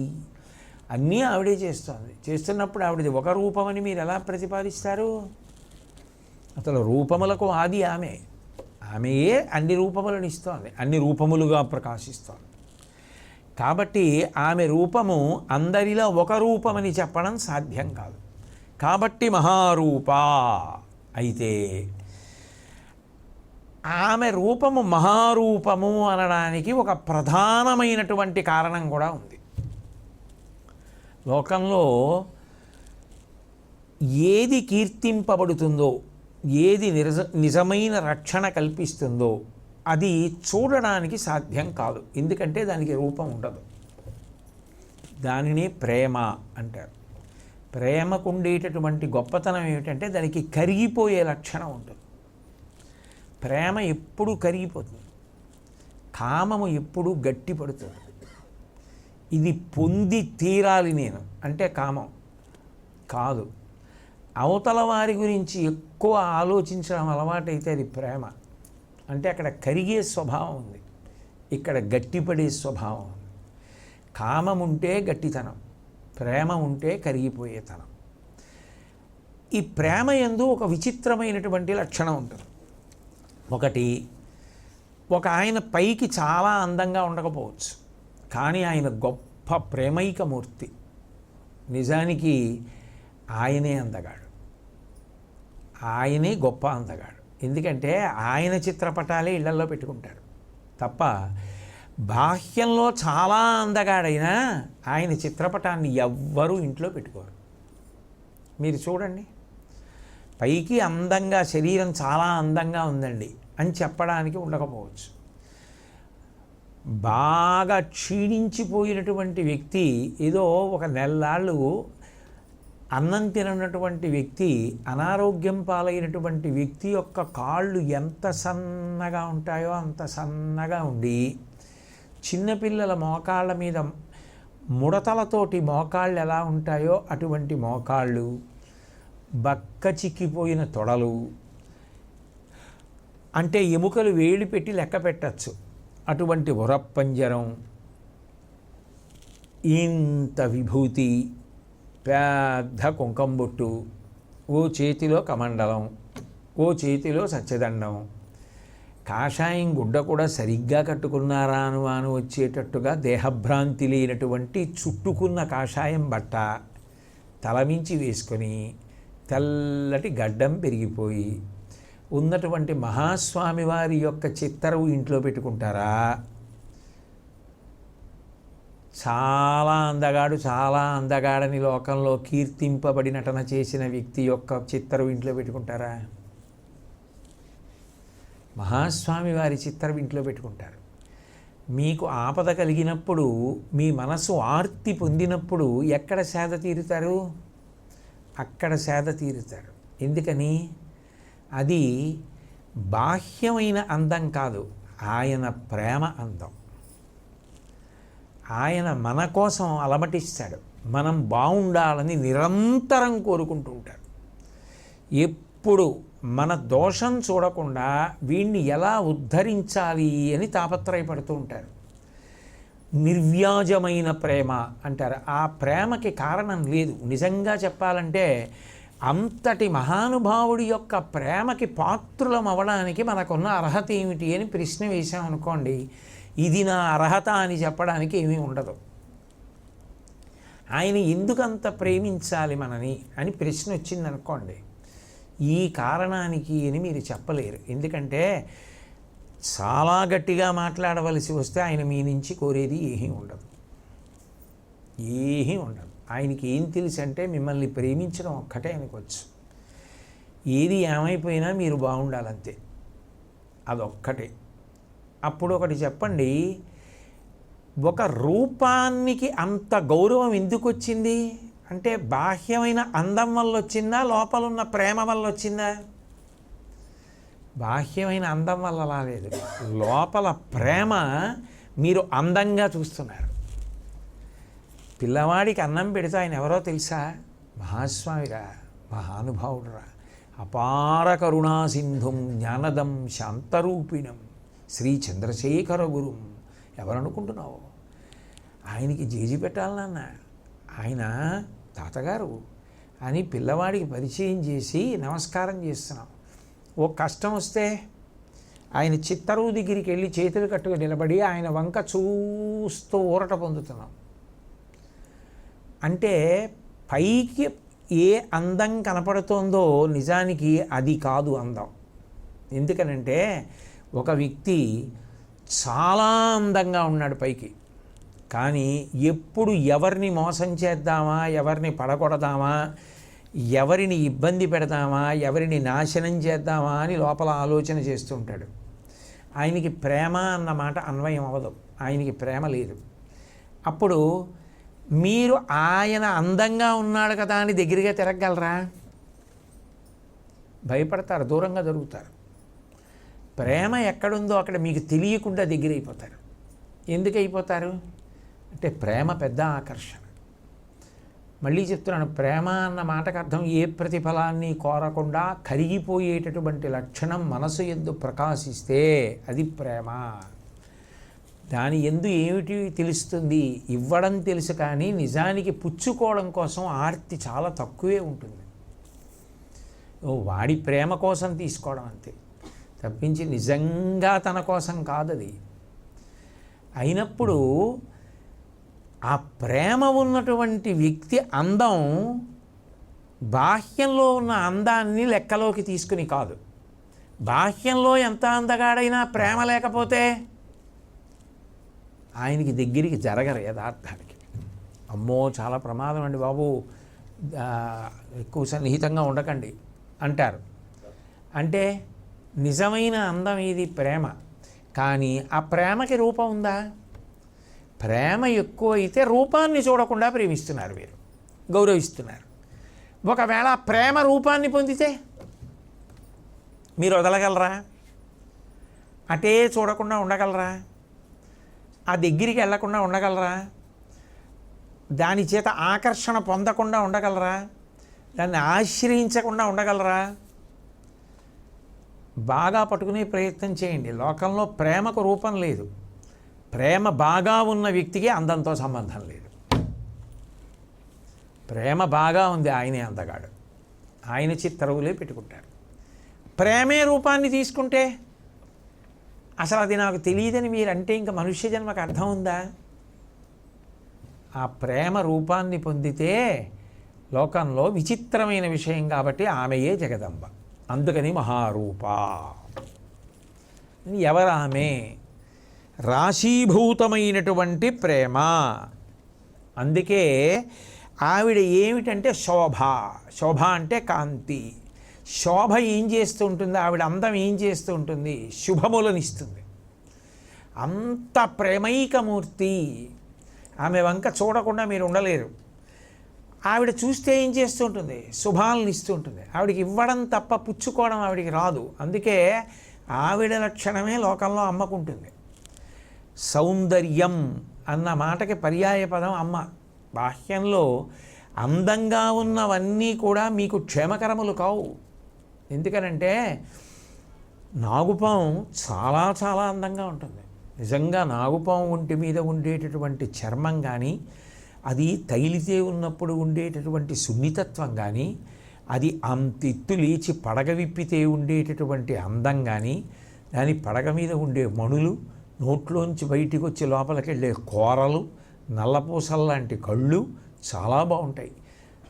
అన్నీ ఆవిడే చేస్తోంది. చేస్తున్నప్పుడు ఆవిడది ఒక రూపమని మీరు ఎలా ప్రతిపాదిస్తారు? అసలు రూపములకు ఆది ఆమె. ఆమెయే అన్ని రూపములను ఇస్తోంది, అన్ని రూపములుగా ప్రకాశిస్తోంది. కాబట్టి ఆమె రూపము అందరిలో ఒక రూపమని చెప్పడం సాధ్యం కాదు. కాబట్టి మహారూప. అయితే ఆమె రూపము మహారూపము అనడానికి ఒక ప్రధానమైనటువంటి కారణం కూడా ఉంది. లోకంలో ఏది కీర్తింపబడుతుందో, ఏది నిజమైన రక్షణ కల్పిస్తుందో అది చూడడానికి సాధ్యం కాదు. ఎందుకంటే దానికి రూపం ఉండదు. దానినే ప్రేమ అంటారు. ప్రేమకు ఉండేటటువంటి గొప్పతనం ఏమిటంటే దానికి కరిగిపోయే లక్షణం ఉంటుంది. ప్రేమ ఎప్పుడూ కరిగిపోతుంది, కామము ఎప్పుడూ గట్టిపడుతుంది. ఇది పొంది తీరాలి నేను అంటే కామం కాదు. అవతల వారి గురించి ఎక్కువ ఆలోచించడం అలవాటైతే అది ప్రేమ. అంటే అక్కడ కరిగే స్వభావం ఉంది, ఇక్కడ గట్టిపడే స్వభావం ఉంది. కామం ఉంటే గట్టితనం, ప్రేమ ఉంటే కరిగిపోయేతనం. ఈ ప్రేమ యందు ఒక విచిత్రమైనటువంటి లక్షణం ఉంటుంది. ఒకటి, ఒక ఆయన పైకి చాలా అందంగా ఉండకపోవచ్చు, కానీ ఆయన గొప్ప ప్రేమైకమూర్తి. నిజానికి ఆయనే అందగాడు, ఆయనే గొప్ప అందగాడు. ఎందుకంటే ఆయన చిత్రపటాలే ఇళ్లల్లో పెట్టుకుంటారు తప్ప బాహ్యంలో చాలా అందగాడైనా ఆయన చిత్రపటాన్ని ఎవ్వరూ ఇంట్లో పెట్టుకోరు. మీరు చూడండి, పైకి అందంగా శరీరం చాలా అందంగా ఉందండి అని చెప్పడానికి ఉండకపోవచ్చు. బాగా క్షీణించిపోయినటువంటి వ్యక్తి, ఏదో ఒక నెల్లాళ్ళు అన్నం తిననటువంటి వ్యక్తి, అనారోగ్యం పాలైనటువంటి వ్యక్తి యొక్క కాళ్ళు ఎంత సన్నగా ఉంటాయో అంత సన్నగా ఉండి, చిన్నపిల్లల మోకాళ్ళ మీద ముడతలతోటి మోకాళ్ళు ఎలా ఉంటాయో అటువంటి మోకాళ్ళు, బక్క చిక్కిపోయిన తొడలు, అంటే ఎముకలు వేడి పెట్టి లెక్క పెట్టచ్చు అటువంటి ఉరప్పంజరం, ఇంత విభూతి, పెద్ద కాషాయం గుడ్డ కూడా సరిగ్గా కట్టుకున్నారా అని వచ్చేటట్టుగా దేహభ్రాంతి లేనటువంటి చుట్టుకున్న కాషాయం బట్ట తలమించి వేసుకొని తెల్లటి గడ్డం పెరిగిపోయి ఉన్నటువంటి మహాస్వామి వారి యొక్క చిత్తరువు ఇంట్లో పెట్టుకుంటారా? చాలా అందగాడని లోకంలో కీర్తింపబడి నటన చేసిన వ్యక్తి యొక్క చిత్తరువు ఇంట్లో పెట్టుకుంటారా? మహాస్వామి వారి చిత్తరువు ఇంట్లో పెట్టుకుంటారు. మీకు ఆపద కలిగినప్పుడు, మీ మనసు ఆర్తి పొందినప్పుడు ఎక్కడ సేద తీరుతారు? అక్కడ సేద తీరుతారు. ఎందుకని? అది బాహ్యమైన అందం కాదు, ఆయన ప్రేమ అందం. ఆయన మన కోసం అలమటిస్తాడు, మనం బాగుండాలని నిరంతరం కోరుకుంటూ ఉంటాడు. ఎప్పుడు మన దోషం చూడకుండా వీణ్ణి ఎలా ఉద్ధరించాలి అని తాపత్రయపడుతూ ఉంటారు. నిర్వ్యాజమైన ప్రేమ అంటారు. ఆ ప్రేమకి కారణం లేదు. నిజంగా చెప్పాలంటే అంతటి మహానుభావుడి యొక్క ప్రేమకి పాత్రులం అవ్వడానికి మనకున్న అర్హత ఏమిటి అని ప్రశ్న వేశామనుకోండి, ఇది నా అర్హత అని చెప్పడానికి ఏమీ ఉండదు. ఆయన ఎందుకంత ప్రేమించాలి మనని అని ప్రశ్న వచ్చిందనుకోండి, ఈ కారణానికి అని మీరు చెప్పలేరు. ఎందుకంటే చాలా గట్టిగా మాట్లాడవలసి వస్తే ఆయన మీ నుంచి కోరేది ఏమీ ఉండదు. ఆయనకి ఏం తెలుసు అంటే మిమ్మల్ని ప్రేమించడం ఒక్కటే అనుకోవచ్చు. ఏది ఏమైపోయినా మీరు బాగుండాలంతే, అదొక్కటే. అప్పుడు ఒకటి చెప్పండి, ఒక రూపానికి అంత గౌరవం ఎందుకు వచ్చింది అంటే బాహ్యమైన అందం వల్ల వచ్చిందా, లోపలున్న ప్రేమ వల్ల వచ్చిందా? బాహ్యమైన అందం వల్ల రాలేదు, లోపల ప్రేమ మీరు అందంగా చూస్తున్నారు. పిల్లవాడికి అన్నం పెడితే ఆయన ఎవరో తెలుసా? మహాస్వామిరా, మహానుభావుడురా, అపార కరుణా సింధుం జ్ఞానదం శాంతరూపిణం శ్రీ చంద్రశేఖర గురుం. ఎవరనుకుంటున్నావు? ఆయనకి జేజీ పెట్టాలన్న ఆయన తాతగారు అని పిల్లవాడికి పరిచయం చేసి నమస్కారం చేస్తున్నాం. ఓ కష్టం వస్తే ఆయన చిత్తరువు దగ్గరికి వెళ్ళి చేతులు కట్టుకు నిలబడి ఆయన వంక చూస్తూ ఊరట పొందుతున్నాం. అంటే పైకి ఏ అందం కనపడుతోందో నిజానికి అది కాదు అందం. ఎందుకనంటే ఒక వ్యక్తి చాలా అందంగా ఉన్నాడు పైకి, కానీ ఎప్పుడు ఎవరిని మోసం చేద్దామా, ఎవరిని పడగొడదామా, ఎవరిని ఇబ్బంది పెడదామా, ఎవరిని నాశనం చేద్దామా అని లోపల ఆలోచన చేస్తూ ఉంటాడు. ఆయనకి ప్రేమ అన్న మాట అన్వయం అవ్వదు, ఆయనకి ప్రేమ లేదు. అప్పుడు మీరు ఆయన అందంగా ఉన్నాడు కదా అని దగ్గరగా తిరగలరా? భయపడతారు, దూరంగా జరుగుతారు. ప్రేమ ఎక్కడుందో అక్కడ మీకు తెలియకుండా దగ్గర అయిపోతారు. ఎందుకు అయిపోతారు అంటే ప్రేమ పెద్ద ఆకర్షణ. మళ్ళీ చెప్తున్నాను, ప్రేమ అన్న మాటకు అర్థం ఏ ప్రతిఫలాన్ని కోరకుండా కరిగిపోయేటటువంటి లక్షణం మనసు యందు ప్రకాశిస్తే అది ప్రేమ. దాని యందు ఏమిటి తెలుస్తుంది? ఇవ్వడం తెలుసు, కానీ నిజానికి పుచ్చుకోవడం కోసం ఆర్తి చాలా తక్కువే ఉంటుంది. వాడి ప్రేమ కోసం తీసుకోవడం అంతే తప్పించి నిజంగా తన కోసం కాదది. అయినప్పుడు ఆ ప్రేమ ఉన్నటువంటి వ్యక్తి అందం బాహ్యంలో ఉన్న అందాన్ని లెక్కలోకి తీసుకుని కాదు. బాహ్యంలో ఎంత అందగాడైనా ప్రేమ లేకపోతే ఆయనకి దగ్గరికి జరగరు యథార్థానికి. అమ్మో చాలా ప్రమాదం అండి బాబు, ఎక్కువ సన్నిహితంగా ఉండకండి అంటారు. అంటే నిజమైన అందం ఇది ప్రేమ. కానీ ఆ ప్రేమకి రూపం ఉందా? ప్రేమ ఎక్కువ అయితే రూపాన్ని చూడకుండా ప్రేమిస్తున్నారు, వీరు గౌరవిస్తున్నారు. ఒకవేళ ప్రేమ రూపాన్ని పొందితే మీరు వదలగలరా? అటే చూడకుండా ఉండగలరా? ఆ దగ్గరికి వెళ్లకుండా ఉండగలరా? దాని చేత ఆకర్షణ పొందకుండా ఉండగలరా? దాన్ని ఆశ్రయించకుండా ఉండగలరా? బాగా పట్టుకునే ప్రయత్నం చేయండి. లోకంలో ప్రేమకు రూపం లేదు. ప్రేమ బాగా ఉన్న వ్యక్తికి అందంతో సంబంధం లేదు. ప్రేమ బాగా ఉంది, ఆయనే అందగాడు, ఆయన చిత్తరువులే పెట్టుకుంటారు. ప్రేమే రూపాన్ని తీసుకుంటే అసలు అది నాకు తెలియదని మీరంటే ఇంకా మనుష్య జన్మకు అర్థం ఉందా? ఆ ప్రేమ రూపాన్ని పొందితే లోకంలో విచిత్రమైన విషయం కాబట్టి ఆమెయే జగదంబ. అందుకని మహారూప. ఎవరామె? రాశీభూతమైనటువంటి ప్రేమ. అందుకే ఆవిడ ఏమిటంటే శోభ. శోభ అంటే కాంతి. శోభ ఏం చేస్తూ ఉంటుంది? ఆవిడ అందం ఏం చేస్తూ ఉంటుంది? శుభములనిస్తుంది. అంత ప్రేమైకమూర్తి. ఆమె వంక చూడకుండా మీరు ఉండలేరు. ఆవిడ చూస్తే ఏం చేస్తూ ఉంటుంది? శుభాలను ఇస్తూ ఉంటుంది. ఆవిడకి ఇవ్వడం తప్ప పుచ్చుకోవడం ఆవిడికి రాదు. అందుకే ఆవిడ లక్షణమే లోకంలో అమ్మకుంటుంది. సౌందర్యం అన్న మాటకి పర్యాయ పదం అమ్మ. బాహ్యంలో అందంగా ఉన్నవన్నీ కూడా మీకు క్షేమకరములు కావు. ఎందుకనంటే నాగుపాము చాలా చాలా అందంగా ఉంటుంది. నిజంగా నాగుపాము ఒంటి మీద ఉండేటటువంటి చర్మం కానీ, అది తైలితే ఉన్నప్పుడు ఉండేటటువంటి సున్నితత్వం కానీ, అది అంతెత్తు లేచి పడగ విప్పితే ఉండేటటువంటి అందం కానీ, దాని పడగ మీద ఉండే మణులు, నోట్లోంచి బయటికి వచ్చి లోపలికి వెళ్ళే కూరలు, నల్లపూసల్లాంటి కళ్ళు చాలా బాగుంటాయి.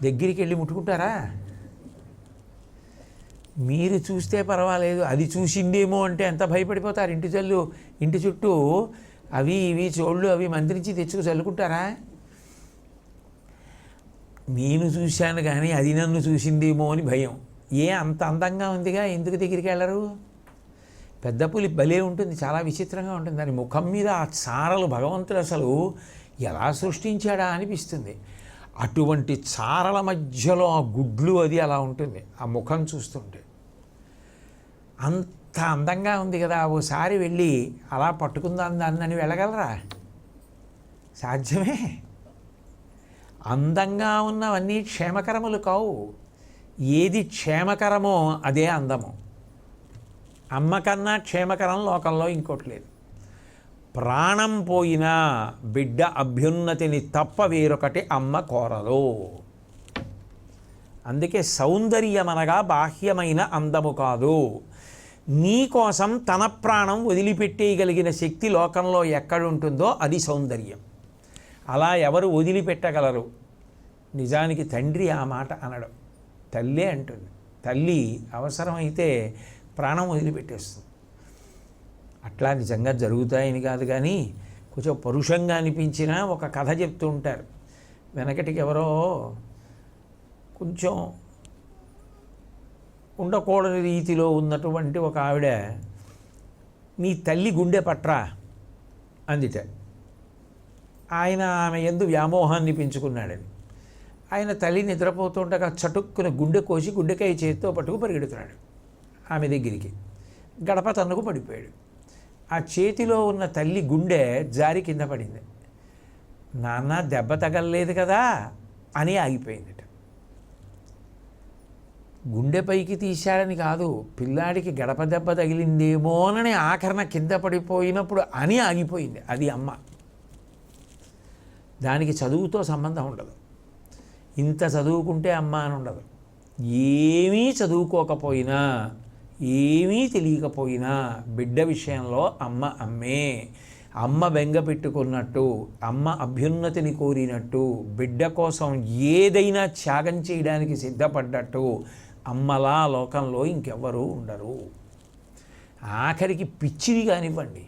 దగ్గరికి వెళ్ళి ముట్టుకుంటారా? మీరు చూస్తే పర్వాలేదు, అది చూసిండేమో అంటే ఎంత భయపడిపోతారు. ఇంటి చుట్టూ అవి ఇవి చోళ్ళు అవి మంత్రించి తెచ్చుకు చల్లుకుంటారా? నేను చూశాను కానీ అది నన్ను చూసిందేమో అని భయం. అంత అందంగా ఉందిగా, ఎందుకు దగ్గరికి వెళ్ళరు? పెద్ద పులి భలే ఉంటుంది, చాలా విచిత్రంగా ఉంటుంది. దాని ముఖం మీద ఆ చారలు భగవంతుడు అసలు ఎలా సృష్టించాడా అనిపిస్తుంది. అటువంటి చారల మధ్యలో ఆ గుడ్లు అది అలా ఉంటుంది ఆ ముఖం చూస్తుంటే. అంత అందంగా ఉంది కదా, ఓసారి వెళ్ళి అలా పట్టుకుందాం దాన్ని వెళ్ళగలరా? సాధ్యమే? అందంగా ఉన్నవన్నీ క్షేమకరములు కావు. ఏది క్షేమకరమో అదే అందము. అమ్మ కన్నా క్షేమకరం లోకంలో ఇంకోటి లేదు. ప్రాణం పోయినా బిడ్డ అభ్యున్నతిని తప్ప వేరొకటి అమ్మ కోరదు. అందుకే సౌందర్యమనగా బాహ్యమైన అందము కాదు. నీ కోసం తన ప్రాణం వదిలిపెట్టేయగలిగిన శక్తి లోకంలో ఎక్కడుంటుందో అది సౌందర్యం. అలా ఎవరు వదిలిపెట్టగలరు? నిజానికి తండ్రి ఆ మాట అనడం, తల్లే అంటుంది. తల్లి అవసరమైతే ప్రాణం వదిలిపెట్టేస్తుంది. అట్లా నిజంగా జరుగుతాయని కాదు కానీ కొంచెం పరుషంగా అనిపించినా ఒక కథ చెప్తూ ఉంటారు. వెనకటికి ఎవరో కొంచెం ఉండకూడని రీతిలో ఉన్నటువంటి ఒక ఆవిడ, నీ తల్లి గుండె పట్రా అందిట. ఆయన ఆమె యందు వ్యామోహాన్ని పెంచుకున్నాడని. ఆయన తల్లి నిద్రపోతుండగా చటుక్కున గుండె కోసి గుండెకాయ చేతితో పట్టుకు పరిగెడుతున్నాడు ఆమె దగ్గరికి. గడప తన్నుకు పడిపోయాడు. ఆ చేతిలో ఉన్న తల్లి గుండె జారి కింద పడింది. నాన్న దెబ్బ తగలలేదు కదా అని ఆగిపోయిందట. గుండె పైకి తీశాడని కాదు, పిల్లాడికి గడప దెబ్బ తగిలిందేమోనని ఆఖరణ కింద పడిపోయినప్పుడు అని ఆగిపోయింది. అది అమ్మ. దానికి చదువుతో సంబంధం ఉండదు. ఇంత చదువుకుంటే అమ్మ అని ఉండదు. ఏమీ చదువుకోకపోయినా, ఏమీ తెలియకపోయినా బిడ్డ విషయంలో అమ్మ అమ్మే. అమ్మ బెంగ పెట్టుకున్నట్టు, అమ్మ అభ్యున్నతిని కోరినట్టు, బిడ్డ కోసం ఏదైనా త్యాగం చేయడానికి సిద్ధపడ్డట్టు అమ్మలా లోకంలో ఇంకెవ్వరూ ఉండరు. ఆఖరికి పిచ్చిది కానివ్వండి,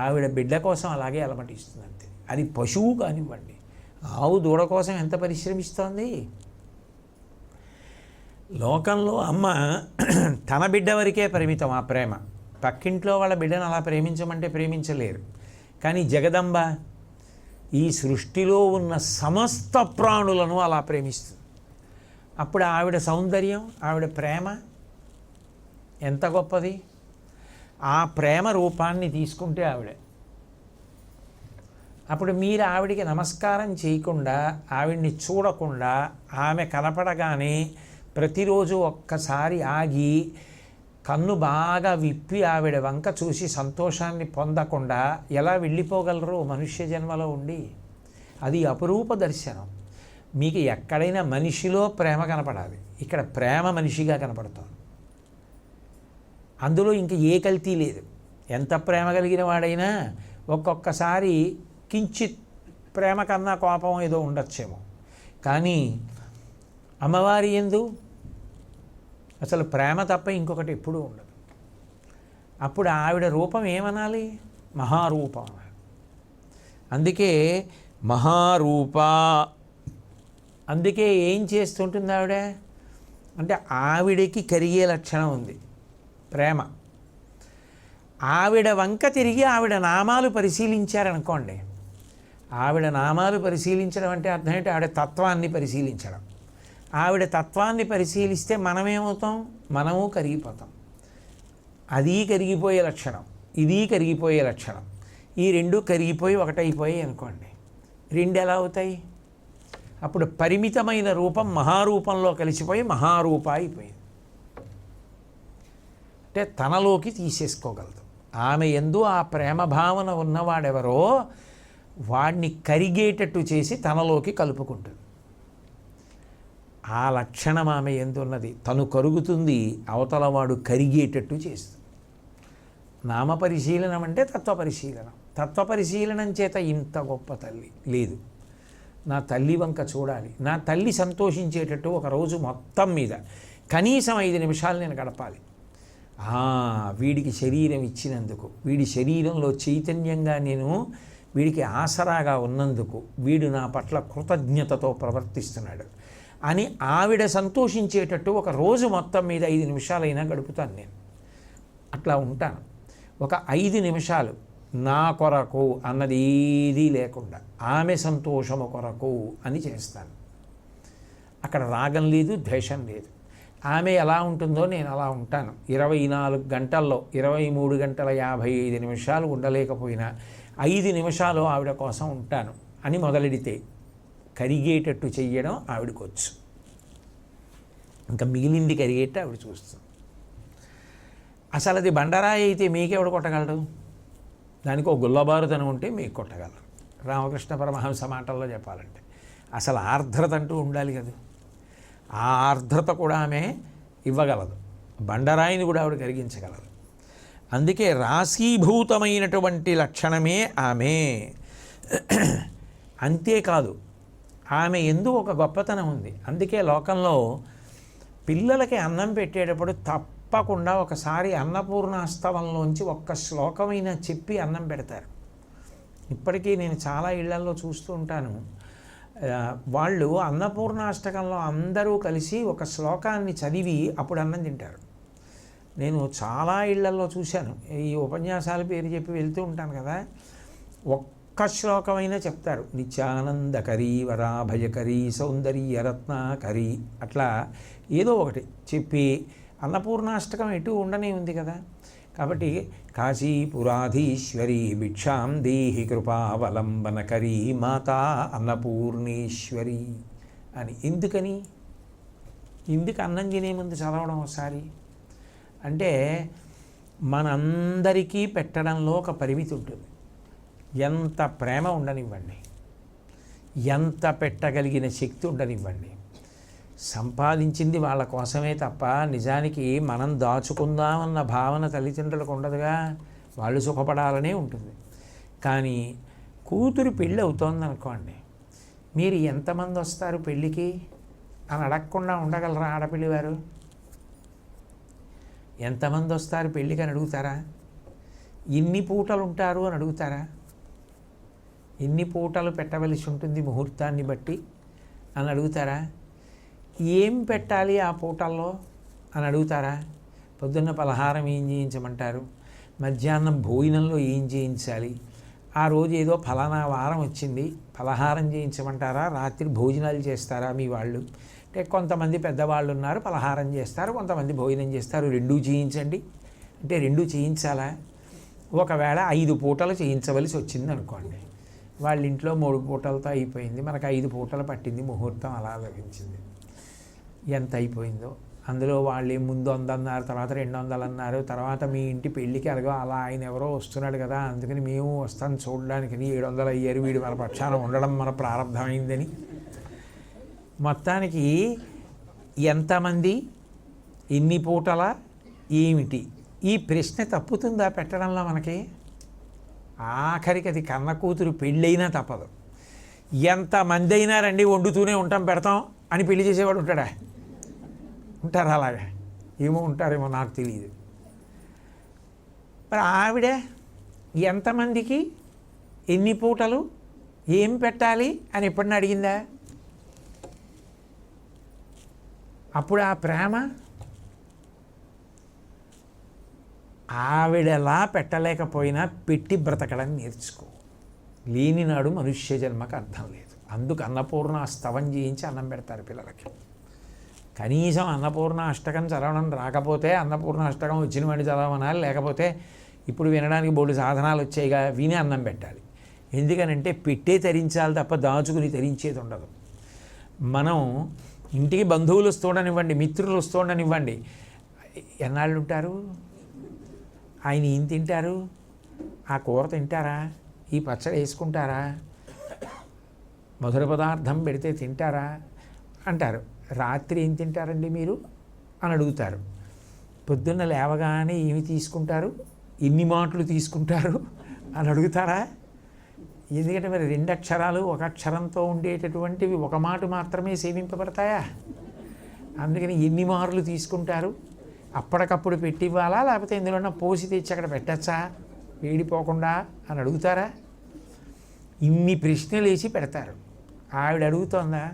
ఆవిడ బిడ్డ కోసం అలాగే అలమటిస్తుంది అంతే. అది పశువు కానివ్వండి, ఆవు దూడ కోసం ఎంత పరిశ్రమిస్తోంది. లోకంలో అమ్మ తన బిడ్డ వరకే పరిమితం ఆ ప్రేమ. పక్కింట్లో వాళ్ళ బిడ్డను అలా ప్రేమించమంటే ప్రేమించలేరు. కానీ జగదంబ ఈ సృష్టిలో ఉన్న సమస్త ప్రాణులను అలా ప్రేమిస్తుంది. అప్పుడు ఆవిడ సౌందర్యం, ఆవిడ ప్రేమ ఎంత గొప్పది. ఆ ప్రేమ రూపాన్ని తీసుకుంటే ఆవిడ. అప్పుడు మీరు ఆవిడికి నమస్కారం చేయకుండా, ఆవిడ్ని చూడకుండా, ఆమె కనపడగానే ప్రతిరోజు ఒక్కసారి ఆగి కన్ను బాగా విప్పి ఆవిడ వంక చూసి సంతోషాన్ని పొందకుండా ఎలా వెళ్ళిపోగలరు మనుష్య జన్మలో ఉండి? అది అపురూప దర్శనం. మీకు ఎక్కడైనా మనిషిలో ప్రేమ కనపడాలి, ఇక్కడ ప్రేమ మనిషిగా కనపడుతుంది. అందులో ఇంక ఏ కల్తీ లేదు. ఎంత ప్రేమ కలిగిన వాడైనా ఒక్కొక్కసారి కించిత్ ప్రేమ కన్నా కోపం ఏదో ఉండొచ్చేమో. కానీ అమ్మవారి యందు అసలు ప్రేమ తప్ప ఇంకొకటి ఎప్పుడూ ఉండదు. అప్పుడు ఆవిడ రూపం ఏమనాలి? మహారూపం అనాలి. అందుకే మహారూప. అందుకే ఏం చేస్తుంటుంది ఆవిడ అంటే ఆవిడకి కరిగే లక్షణం ఉంది ప్రేమ. ఆవిడ వంక తిరిగి ఆవిడ నామాలు పరిశీలించారనుకోండి, ఆవిడ నామాలు పరిశీలించడం అంటే అర్థం ఏంటి? ఆవిడ తత్వాన్ని పరిశీలించడం. ఆవిడ తత్వాన్ని పరిశీలిస్తే మనమేమవుతాం? మనము కరిగిపోతాం. అది కరిగిపోయే లక్షణం, ఇది కరిగిపోయే లక్షణం. ఈ రెండు కరిగిపోయి ఒకటైపోయాయి అనుకోండి, రెండు ఎలా అవుతాయి? అప్పుడు పరిమితమైన రూపం మహారూపంలో కలిసిపోయి మహారూప అయిపోయింది. అంటే తనలోకి తీసేసుకోగలదు. ఆమె యందు ఆ ప్రేమ భావన ఉన్నవాడెవరో వాడిని కరిగేటట్టు చేసి తనలోకి కలుపుకుంటుంది. ఆ లక్షణం ఆమె యందు ఉన్నది. తను కరుగుతుంది, అవతల వాడు కరిగేటట్టు చేస్తుంది. నామ పరిశీలనం అంటే తత్వపరిశీలనం. తత్వపరిశీలనం చేత ఇంత గొప్ప తల్లి లేదు. నా తల్లి వంక చూడాలి, నా తల్లి సంతోషించేటట్టు ఒకరోజు మొత్తం మీద కనీసం 5 నిమిషాలు నేను గడపాలి. వీడికి శరీరం ఇచ్చినందుకు, వీడి శరీరంలో చైతన్యంగా నేను వీడికి ఆసరాగా ఉన్నందుకు, వీడు నా పట్ల కృతజ్ఞతతో ప్రవర్తిస్తున్నాడు అని ఆవిడ సంతోషించేటట్టు ఒక రోజు మొత్తం మీద 5 నిమిషాలైనా గడుపుతాను నేను. అట్లా ఉంటాను. ఒక 5 నిమిషాలు నా కొరకు అన్నది ఏదీ లేకుండా ఆమె సంతోషము కొరకు అని చేస్తాను. అక్కడ రాగం లేదు, ద్వేషం లేదు. ఆమె ఎలా ఉంటుందో నేను అలా ఉంటాను. 24 గంటల్లో 23 గంటల 55 నిమిషాలు ఉండలేకపోయినా 5 నిమిషాలు ఆవిడ కోసం ఉంటాను అని మొదలెడితే కరిగేటట్టు చెయ్యడం ఆవిడకొచ్చు. ఇంకా మిగిలింది కరిగేట్టు ఆవిడ చూస్తుంది. అసలు అది బండరాయి అయితే మీకెవడు కొట్టగలడు? దానికి ఒక గుల్లబారుతనం ఉంటే మీకు కొట్టగలరు. రామకృష్ణ పరమహంస మాటల్లో చెప్పాలంటే అసలు ఆర్ద్రత అంటూ ఉండాలి కదా. ఆ ఆర్ద్రత కూడా ఆమె ఇవ్వగలదు. బండరాయిని కూడా ఆవిడ కరిగించగలదు. అందుకే రాశీభూతమైనటువంటి లక్షణమే ఆమె. అంతేకాదు ఆమె యందు ఒక గొప్పతనం ఉంది. అందుకే లోకంలో పిల్లలకి అన్నం పెట్టేటప్పుడు తప్పకుండా ఒకసారి అన్నపూర్ణాస్తవంలోంచి ఒక్క శ్లోకమైనా చెప్పి అన్నం పెడతారు. ఇప్పటికీ నేను చాలా ఇళ్లల్లో చూస్తూ ఉంటాను. వాళ్ళు అన్నపూర్ణాష్టకంలో అందరూ కలిసి ఒక శ్లోకాన్ని చదివి అప్పుడు అన్నం తింటారు. నేను చాలా ఇళ్లల్లో చూశాను. ఈ ఉపన్యాసాల పేరు చెప్పి వెళ్తూ ఉంటాను కదా, ఒక్క శ్లోకమైనా చెప్తారు. నిత్యానందకరీ వరాభయకరీ సౌందర్యరత్నాకరీ అట్లా ఏదో ఒకటి చెప్పి అన్నపూర్ణాష్టకం ఎటు ఉండనే ఉంది కదా. కాబట్టి కాశీపురాధీశ్వరి భిక్షాం దేహి కృపావలంబనకరీ మాతా అన్నపూర్ణేశ్వరి అని. ఎందుకు అన్నం తినే ముందు చదవడం ఒకసారి అంటే మనందరికీ పెట్టడంలో ఒక పరిమితి ఉంటుంది. ఎంత ప్రేమ ఉండనివ్వండి, ఎంత పెట్టగలిగిన శక్తి ఉండనివ్వండి, సంపాదించింది వాళ్ళ కోసమే తప్ప నిజానికి మనం దాచుకుందామన్న భావన తల్లిదండ్రులకు ఉండదుగా. వాళ్ళు సుఖపడాలనే ఉంటుంది. కానీ కూతురు పెళ్ళి అవుతోందనుకోండి, మీరు ఎంతమంది వస్తారు పెళ్ళికి అని అడగకుండా ఉండగలరా? ఆడపిల్లివారు ఎంతమంది వస్తారు పెళ్ళికి అని అడుగుతారా? ఇన్ని పూటలు ఉంటారు అని అడుగుతారా? ఎన్ని పూటలు పెట్టవలసి ఉంటుంది ముహూర్తాన్ని బట్టి అని అడుగుతారా? ఏం పెట్టాలి ఆ పూటల్లో అని అడుగుతారా? పొద్దున్న పలహారం ఏం చేయించమంటారు, మధ్యాహ్నం భోజనంలో ఏం చేయించాలి, ఆ రోజు ఏదో ఫలానా వారం వచ్చింది పలహారం చేయించమంటారా, రాత్రి భోజనాలు చేస్తారా మీ వాళ్ళు? అంటే కొంతమంది పెద్దవాళ్ళు ఉన్నారు పలహారం చేస్తారు, కొంతమంది భోజనం చేస్తారు. రెండూ చేయించండి అంటే రెండూ చేయించాలా? ఒకవేళ 5 పూటలు చేయించవలసి వచ్చింది అనుకోండి, వాళ్ళ ఇంట్లో 3 పూటలతో అయిపోయింది, మనకు 5 పూటలు పట్టింది ముహూర్తం అలా లభించింది. ఎంత అయిపోయిందో అందులో వాళ్ళు ముందు 100 అన్నారు, తర్వాత 200 అన్నారు, తర్వాత మీ ఇంటి పెళ్ళికి అరగో అలా ఆయన ఎవరో వస్తున్నాడు కదా అందుకని మేము వస్తాను చూడడానికి 700 అయ్యారు, వీడు మన పక్షాన ఉండడం మన ప్రారంభమైందని. మొత్తానికి ఎంతమంది, ఎన్ని పూటల, ఏమిటి ఈ ప్రశ్న తప్పుతుందా పెట్టడంలో మనకి? ఆఖరికి అది కన్న కూతురు పెళ్ళైనా తప్పదు. ఎంతమంది అయినా రండి వండుతూనే ఉంటాం పెడతాం అని పెళ్లి చేసేవాడు ఉంటాడా? ఉంటారా? అలాగా ఏమో ఉంటారేమో, నాకు తెలియదు. మరి ఆవిడ ఎంతమందికి ఎన్ని పూటలు ఏం పెట్టాలి అని ఎప్పుడన్నా అడిగిందా? అప్పుడు ఆ ప్రేమ ఆవిడలా పెట్టలేకపోయినా పెట్టి బ్రతకడం నేర్చుకో. లేనినాడు మనుష్య జన్మకు అర్థం లేదు. అందుకు అన్నపూర్ణ స్తవం చేయించి అన్నం పెడతారు పిల్లలకి. కనీసం అన్నపూర్ణ అష్టకం చదవడం రాకపోతే అన్నపూర్ణ అష్టకం వచ్చిన వాడిని చదవమనాలి, లేకపోతే ఇప్పుడు వినడానికి బోల్డు సాధనాలు వచ్చాయిగా, విని అన్నం పెట్టాలి. ఎందుకనంటే పెట్టే తరించాలి తప్ప దాచుకుని తరించేది ఉండదు. మనం ఇంటికి బంధువులు వస్తుండనివ్వండి, మిత్రులు వస్తుండనివ్వండి, ఎన్నాళ్ళు ఉంటారు? ఆయన ఏం తింటారు? ఆ కూర తింటారా? ఈ పచ్చడి వేసుకుంటారా? మధుర పదార్థం పెడితే తింటారా అంటారు. రాత్రి ఏం తింటారండి మీరు అని అడుగుతారు. పొద్దున్న లేవగానే ఏమి తీసుకుంటారు, ఎన్ని మాటలు తీసుకుంటారు అని అడుగుతారా? ఎందుకంటే మరి 2 అక్షరాలు 1 అక్షరంతో ఉండేటటువంటివి 1 మాట మాత్రమే సేవింపబడతాయా? అందుకని ఎన్ని మార్లు తీసుకుంటారు, అప్పటికప్పుడు పెట్టివ్వాలా, లేకపోతే ఎందులో పోసి తెచ్చి అక్కడ పెట్టచ్చా వేడిపోకుండా అని అడుగుతారా? ఇన్ని ప్రశ్నలు వేసి పెడతారు. ఆవిడ అడుగుతోందా?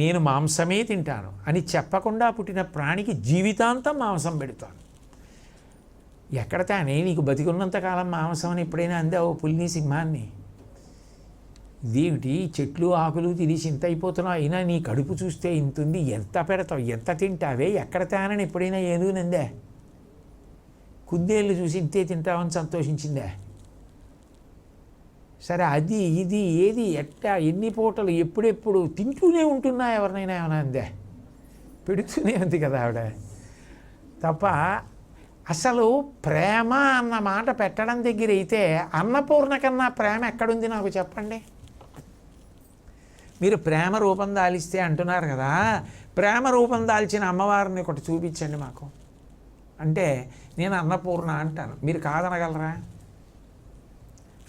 నేను మాంసమే తింటాను అని చెప్పకుండా పుట్టిన ప్రాణికి జీవితాంతం మాంసం పెడతాను. ఎక్కడ తానే నీకు బతికున్నంతకాలం మాంసం అని ఎప్పుడైనా అందావు పులిని, సింహాన్ని? ఇదేమిటి చెట్లు ఆకులు తినేసి ఇంత అయిపోతున్నావు, అయినా నీ కడుపు చూస్తే ఇంతుంది, ఎంత పెడతావు, ఎంత తింటావే, ఎక్కడ తానని ఎప్పుడైనా ఏనుగునందే? కుందేళ్ళు చూసి ఇంతే తింటావని సంతోషించిందే? సరే అది ఇది ఏది ఎట్టా ఎన్ని పూటలు ఎప్పుడెప్పుడు తింటూనే ఉంటున్నా ఎవరినైనా ఏమైనా అందే? పెడుతూనే ఉంది కదా ఆవిడ. తప్ప అసలు ప్రేమ అన్న మాట పెట్టడం దగ్గర అయితే అన్నపూర్ణ కన్నా ప్రేమ ఎక్కడుంది నాకు చెప్పండి. మీరు ప్రేమ రూపం దాలిస్తే అంటున్నారు కదా, ప్రేమ రూపం దాల్చిన అమ్మవారిని ఒకటి చూపించండి మాకు అంటే నేను అన్నపూర్ణ అంటాను. మీరు కాదనగలరా?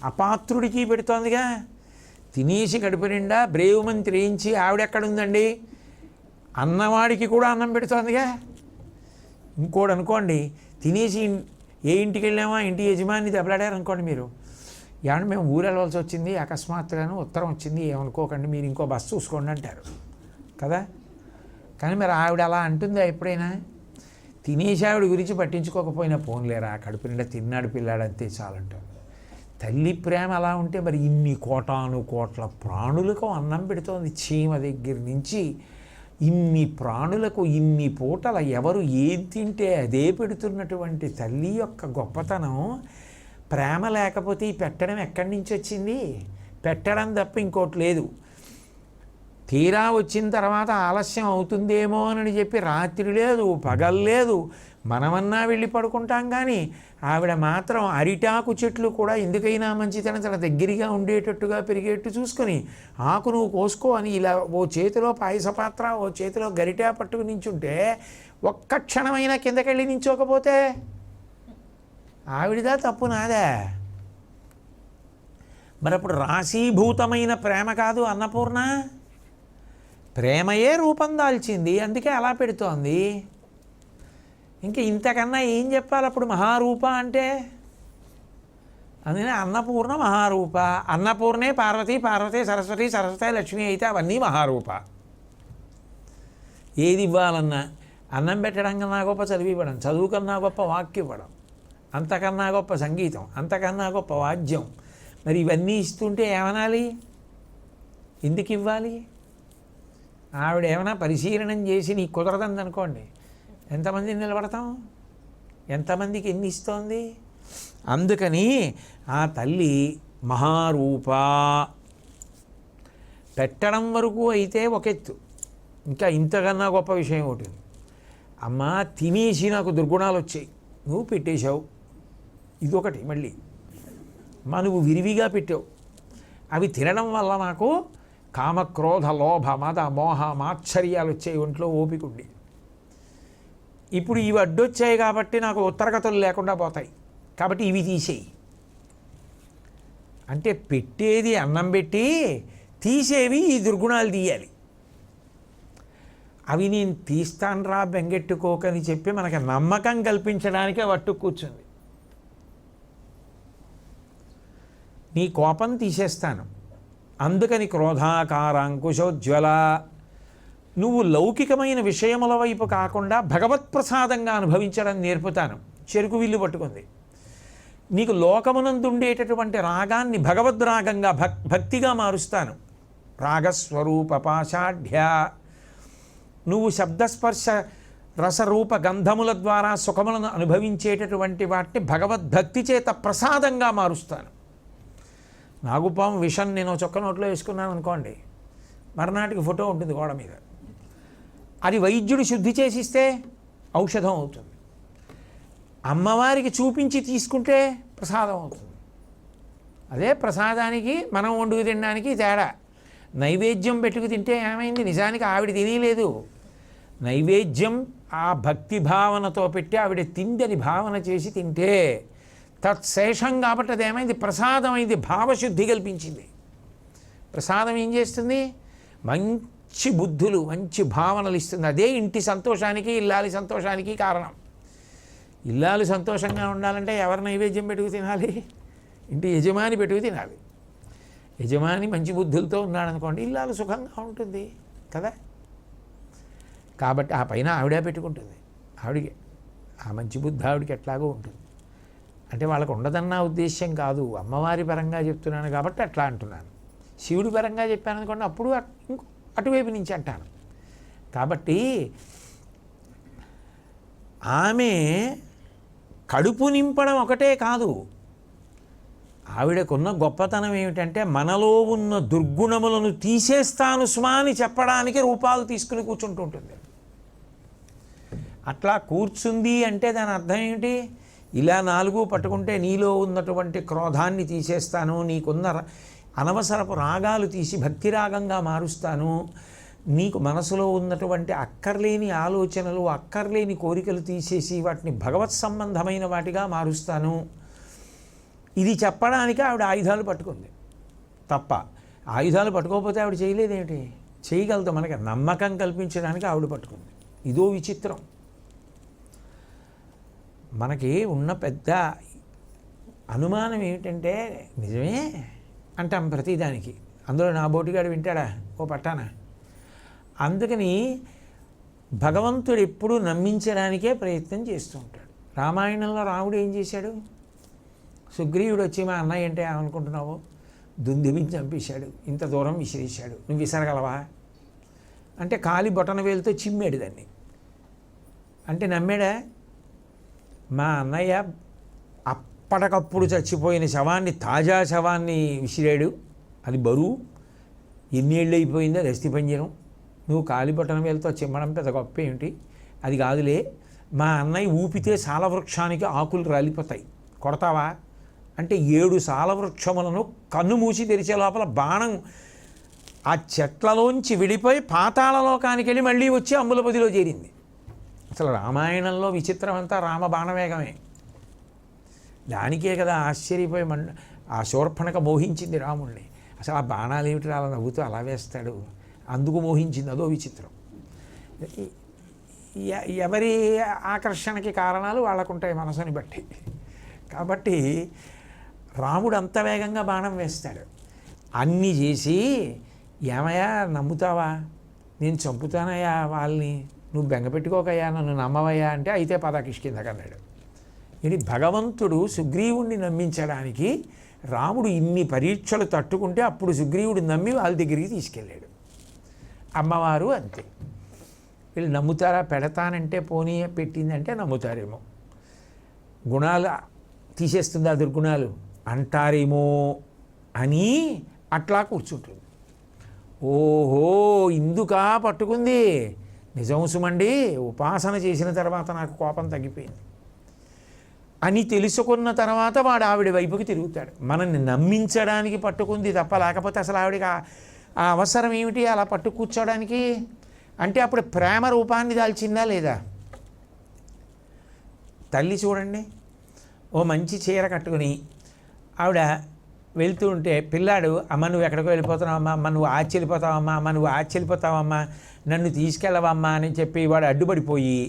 అపాత్రుడికి పెడుతోందిగా, తినేసి కడుపు నిండా బ్రేవుమని త్రేయించి ఆవిడెక్కడుందండి? అన్నవాడికి కూడా అన్నం పెడుతోందిగా. ఇంకోటి అనుకోండి, తినేసి ఏ ఇంటికి వెళ్ళామో ఇంటి యజమాని దెబ్బలాడారు అనుకోండి, మీరు ఏమన్నా మేము ఊరు వెళ్ళవలసి వచ్చింది, అకస్మాత్తుగాను ఉత్తరం వచ్చింది, ఏమనుకోకండి, మీరు ఇంకో బస్సు చూసుకోండి అంటారు కదా. కానీ మరి ఆవిడ అలా అంటుందా ఎప్పుడైనా? తినేసి ఆవిడ గురించి పట్టించుకోకపోయినా పోన్లేరా కడుపు నిండా తిన్నాడు పిల్లాడు అంతే చాలంటారు. తల్లి ప్రేమ అలా ఉంటే మరి ఇన్ని కోటాను కోట్ల ప్రాణులకు అన్నం పెడుతోంది. చీమ దగ్గర నుంచి ఇన్ని ప్రాణులకు ఇన్ని పూటల ఎవరు ఏం తింటే అదే పెడుతున్నటువంటి తల్లి యొక్క గొప్పతనం. ప్రేమ లేకపోతే ఈ పెట్టడం ఎక్కడి నుంచి వచ్చింది? పెట్టడం తప్ప ఇంకోటి లేదు. తీరా వచ్చిన తర్వాత ఆలస్యం అవుతుందేమో అని చెప్పి రాత్రి లేదు పగలు లేదు, మనమన్నా వెళ్ళి పడుకుంటాం. కానీ ఆవిడ మాత్రం అరిటాకు చెట్లు కూడా ఎందుకైనా మంచితనం తన దగ్గరగా ఉండేటట్టుగా పెరిగేట్టు చూసుకొని ఆకు నువ్వు కోసుకో అని ఇలా ఓ చేతిలో పాయస పాత్ర ఓ చేతిలో గరిటె పట్టుకు నించుంటే ఒక్క క్షణమైనా కిందకెళ్ళి నించోకపోతే ఆవిడదా తప్పు నాదా? మరి అప్పుడు రాశీభూతమైన ప్రేమ కాదు అన్నపూర్ణ, ప్రేమయే రూపం దాల్చింది, అందుకే అలా పెడుతోంది. ఇంకా ఇంతకన్నా ఏం చెప్పాలి అప్పుడు? మహారూప అంటే అందుకనే అన్నపూర్ణ మహారూప. అన్నపూర్ణే పార్వతి, పార్వతి సరస్వతి, సరస్వతి లక్ష్మి అయితే అవన్నీ మహారూప. ఏది ఇవ్వాలన్నా అన్నం పెట్టడం కన్నా గొప్ప చదివి ఇవ్వడం, చదువు కన్నా గొప్ప వాక్యం ఇవ్వడం, అంతకన్నా గొప్ప సంగీతం, అంతకన్నా గొప్ప వాద్యం. మరి ఇవన్నీ ఇస్తుంటే ఏమనాలి? ఎందుకు ఇవ్వాలి? ఆవిడ ఏమైనా పరిశీలనం చేసి నీకు కుదరదంది అనుకోండి, ఎంతమందిని నిలబడతాం? ఎంతమందికి ఎన్ని ఇస్తోంది? అందుకని ఆ తల్లి మహారూప. పెట్టడం వరకు అయితే ఒక ఎత్తు, ఇంకా ఇంతకన్నా గొప్ప విషయం ఒకటి. అమ్మ తినేసి నాకు దుర్గుణాలు వచ్చాయి, నువ్వు పెట్టేశావు, ఇదొకటి. మళ్ళీ నువ్వు విరివిగా పెట్టావు, అవి తినడం వల్ల నాకు కామక్రోధ లోభ మద మోహ మాత్సర్యాలు వచ్చాయి, ఒంట్లో ఓపిక ఉండి. ఇప్పుడు ఇవి అడ్డొచ్చాయి కాబట్టి నాకు ఉత్తరగతులు లేకుండా పోతాయి, కాబట్టి ఇవి తీసేయి అంటే పెట్టేది అన్నం పెట్టి తీసేవి ఈ దుర్గుణాలు తీయాలి. అవి నేను తీస్తాను రా బెంగెట్టుకోకని చెప్పి మనకి నమ్మకం కల్పించడానికే వట్టు కూర్చుంది. నీ కోపం తీసేస్తాను, అందుకని క్రోధాకారాంకుశోజ్వల, నువ్వు లౌకికమైన విషయముల వైపు కాకుండా భగవత్ప్రసాదంగా అనుభవించడం నేర్పుతాను. చెరుకు విల్లు పట్టుకుంది. నీకు లోకమునందుండేటటువంటి రాగాన్ని భగవద్రాగంగా భక్తిగా మారుస్తాను. రాగస్వరూప పాషాఢ్య, నువ్వు శబ్దస్పర్శ రసరూప గంధముల ద్వారా సుఖములను అనుభవించేటటువంటి వాటిని భగవద్భక్తి చేత ప్రసాదంగా మారుస్తాను. నాగుపాము విషం నేను చొక్క నోట్లో వేసుకున్నాను అనుకోండి, మర్నాటికి ఫోటో ఉంటుంది గోడ మీద. అది వైద్యుడు శుద్ధి చేసిస్తే ఔషధం అవుతుంది. అమ్మవారికి చూపించి తీసుకుంటే ప్రసాదం అవుతుంది. అదే ప్రసాదానికి మనం వండుకు తినడానికి తేడా. నైవేద్యం పెట్టుకు తింటే ఏమైంది? నిజానికి ఆవిడ తినలేదు. నైవేద్యం ఆ భక్తి భావనతో పెట్టి ఆవిడ తిందని భావన చేసి తింటే తత్శేషం కాబట్టి అదేమైంది? ప్రసాదం అయింది, భావశుద్ధి కల్పించింది. ప్రసాదం ఏం చేస్తుంది? మంచి బుద్ధులు, మంచి భావనలు ఇస్తుంది. అదే ఇంటి సంతోషానికి, ఇల్లాలి సంతోషానికి కారణం. ఇల్లాలు సంతోషంగా ఉండాలంటే ఎవరు నైవేద్యం పెట్టుకు తినాలి? ఇంటి యజమాని పెట్టుకు తినాలి. యజమాని మంచి బుద్ధులతో ఉన్నాడనుకోండి, ఇల్లాలు సుఖంగా ఉంటుంది కదా. కాబట్టి ఆ పైన ఆవిడే పెట్టుకుంటుంది. ఆవిడికి ఆ మంచి బుద్ధి ఆవిడికి ఎట్లాగో ఉంటుంది. అంటే వాళ్ళకు ఉండదన్న ఉద్దేశ్యం కాదు, అమ్మవారి పరంగా చెప్తున్నాను కాబట్టి అట్లా అంటున్నాను. శివుడి పరంగా చెప్పాను అనుకోండి, అప్పుడు అటువైపు నుంచి అంటాను. కాబట్టి ఆమె కడుపు నింపడం ఒకటే కాదు, ఆవిడకున్న గొప్పతనం ఏమిటంటే మనలో ఉన్న దుర్గుణములను తీసేస్తాను సుమా అని చెప్పడానికి రూపాలు తీసుకుని కూర్చుంటూ ఉంటుంది. అట్లా కూర్చుంది అంటే దాని అర్థం ఏమిటి? ఇలా నాలుగు పట్టుకుంటే నీలో ఉన్నటువంటి క్రోధాన్ని తీసేస్తాను, నీకున్న అనవసరపు రాగాలు తీసి భక్తి రాగంగా మారుస్తాను, నీకు మనసులో ఉన్నటువంటి అక్కర్లేని ఆలోచనలు, అక్కర్లేని కోరికలు తీసేసి వాటిని భగవత్ సంబంధమైన వాటిగా మారుస్తాను. ఇది చెప్పడానికి ఆవిడ ఆయుధాలు పట్టుకుంది తప్ప, ఆయుధాలు పట్టుకోకపోతే ఆవిడ చేయలేదేమిటి? చేయగలదు. మనకి నమ్మకం కల్పించడానికి ఆవిడ పట్టుకుంది. ఇదో విచిత్రం. మనకి ఉన్న పెద్ద అనుమానం ఏమిటంటే, నిజమే అంటాం ప్రతిదానికి, అందులో నా బోటిగాడు వింటాడా ఓ పట్టాన. అందుకని భగవంతుడు ఎప్పుడూ నమ్మించడానికే ప్రయత్నం చేస్తూ ఉంటాడు. రామాయణంలో రాముడు ఏం చేశాడు? సుగ్రీవుడు వచ్చి మా అన్నయ్య అంటే ఏమనుకుంటున్నావు, దుందిమించి చంపేశాడు, ఇంత దూరం విసిరేశాడు, నువ్వు విసరగలవా అంటే కాలి బొటన వేలుతో చిమ్మాడు దాన్ని. అంటే నమ్మాడా? మా అన్నయ్య అప్పటికప్పుడు చచ్చిపోయిన శవాన్ని, తాజా శవాన్ని విసిరాడు, అది బరువు, ఎన్నేళ్ళు అయిపోయింది అది అస్థిపంజరం, నువ్వు కాలిబొట్టన వేలతో చిమ్మడం పెద్ద గొప్ప ఏమిటి? అది కాదులే, మా అన్నయ్య ఊపితే సాలవృక్షానికి ఆకులు రాలిపోతాయి, కొడతావా అంటే 7 సాలవృక్షములను కన్ను మూసి తెరిచే లోపల బాణం ఆ చెట్లలోంచి విడిపోయి పాతాళలోకానికి వెళ్ళి మళ్ళీ వచ్చి అంబులపదిలో చేరింది. అసలు రామాయణంలో విచిత్రం అంతా రామ బాణవేగమే. దానికే కదా ఆశ్చర్యపోయి ఆ శూర్పణఖ మోహించింది రాముణ్ణి. అసలు ఆ బాణాలు ఏమిటి అలా నవ్వుతూ అలా వేస్తాడు, అందుకు మోహించింది. అదో విచిత్రం. ఎవరి ఆకర్షణకి కారణాలు వాళ్ళకుంటాయి మనసుని బట్టి. కాబట్టి రాముడు అంత వేగంగా బాణం వేస్తాడు. అన్నీ చేసి ఏమయ్యా నమ్ముతావా, నేను చంపుతానయ్యా వాళ్ళని, నువ్వు బెంగపెట్టుకోకయ్యా, నన్ను నమ్మవయ్యా అంటే అయితే పదకిష్కిందకన్నాడు. ఇది భగవంతుడు సుగ్రీవుణ్ణి నమ్మించడానికి రాముడు ఇన్ని పరీక్షలు తట్టుకుంటే అప్పుడు సుగ్రీవుడు నమ్మి వాళ్ళ దగ్గరికి తీసుకెళ్ళాడు. అమ్మవారు అంతే. వీళ్ళు నమ్ముతారా? పెడతానంటే పోనీ పెట్టిందంటే నమ్ముతారేమో, గుణాలు తీసేస్తుందా దుర్గుణాలు అంటారేమో అని అట్లా కూర్చుంటుంది. ఓహో ఇందుకా పట్టుకుంది, నిజం సుమండి, ఉపాసన చేసిన తర్వాత నాకు కోపం తగ్గిపోయింది అని తెలుసుకున్న తర్వాత వాడు ఆవిడ వైపుకి తిరుగుతాడు. మనల్ని నమ్మించడానికి పట్టుకుంది తప్ప, లేకపోతే అసలు ఆవిడకి ఆ అవసరం ఏమిటి అలా పట్టు కూర్చోడానికి? అంటే అప్పుడు ప్రేమ రూపాన్ని దాల్చిందా లేదా? తల్లి చూడండి, ఓ మంచి చీర కట్టుకుని ఆవిడ వెళ్తూ ఉంటే పిల్లాడు, అమ్మ నువ్వు ఎక్కడికో వెళ్ళిపోతున్నావమ్మా, అమ్మ నువ్వు ఆశ్చర్యపోతావమ్మా, అమ్మ నువ్వు ఆశ్చర్యపోతావమ్మా, నన్ను తీసుకెళ్ళవమ్మా అని చెప్పి వాడు అడ్డుపడిపోయి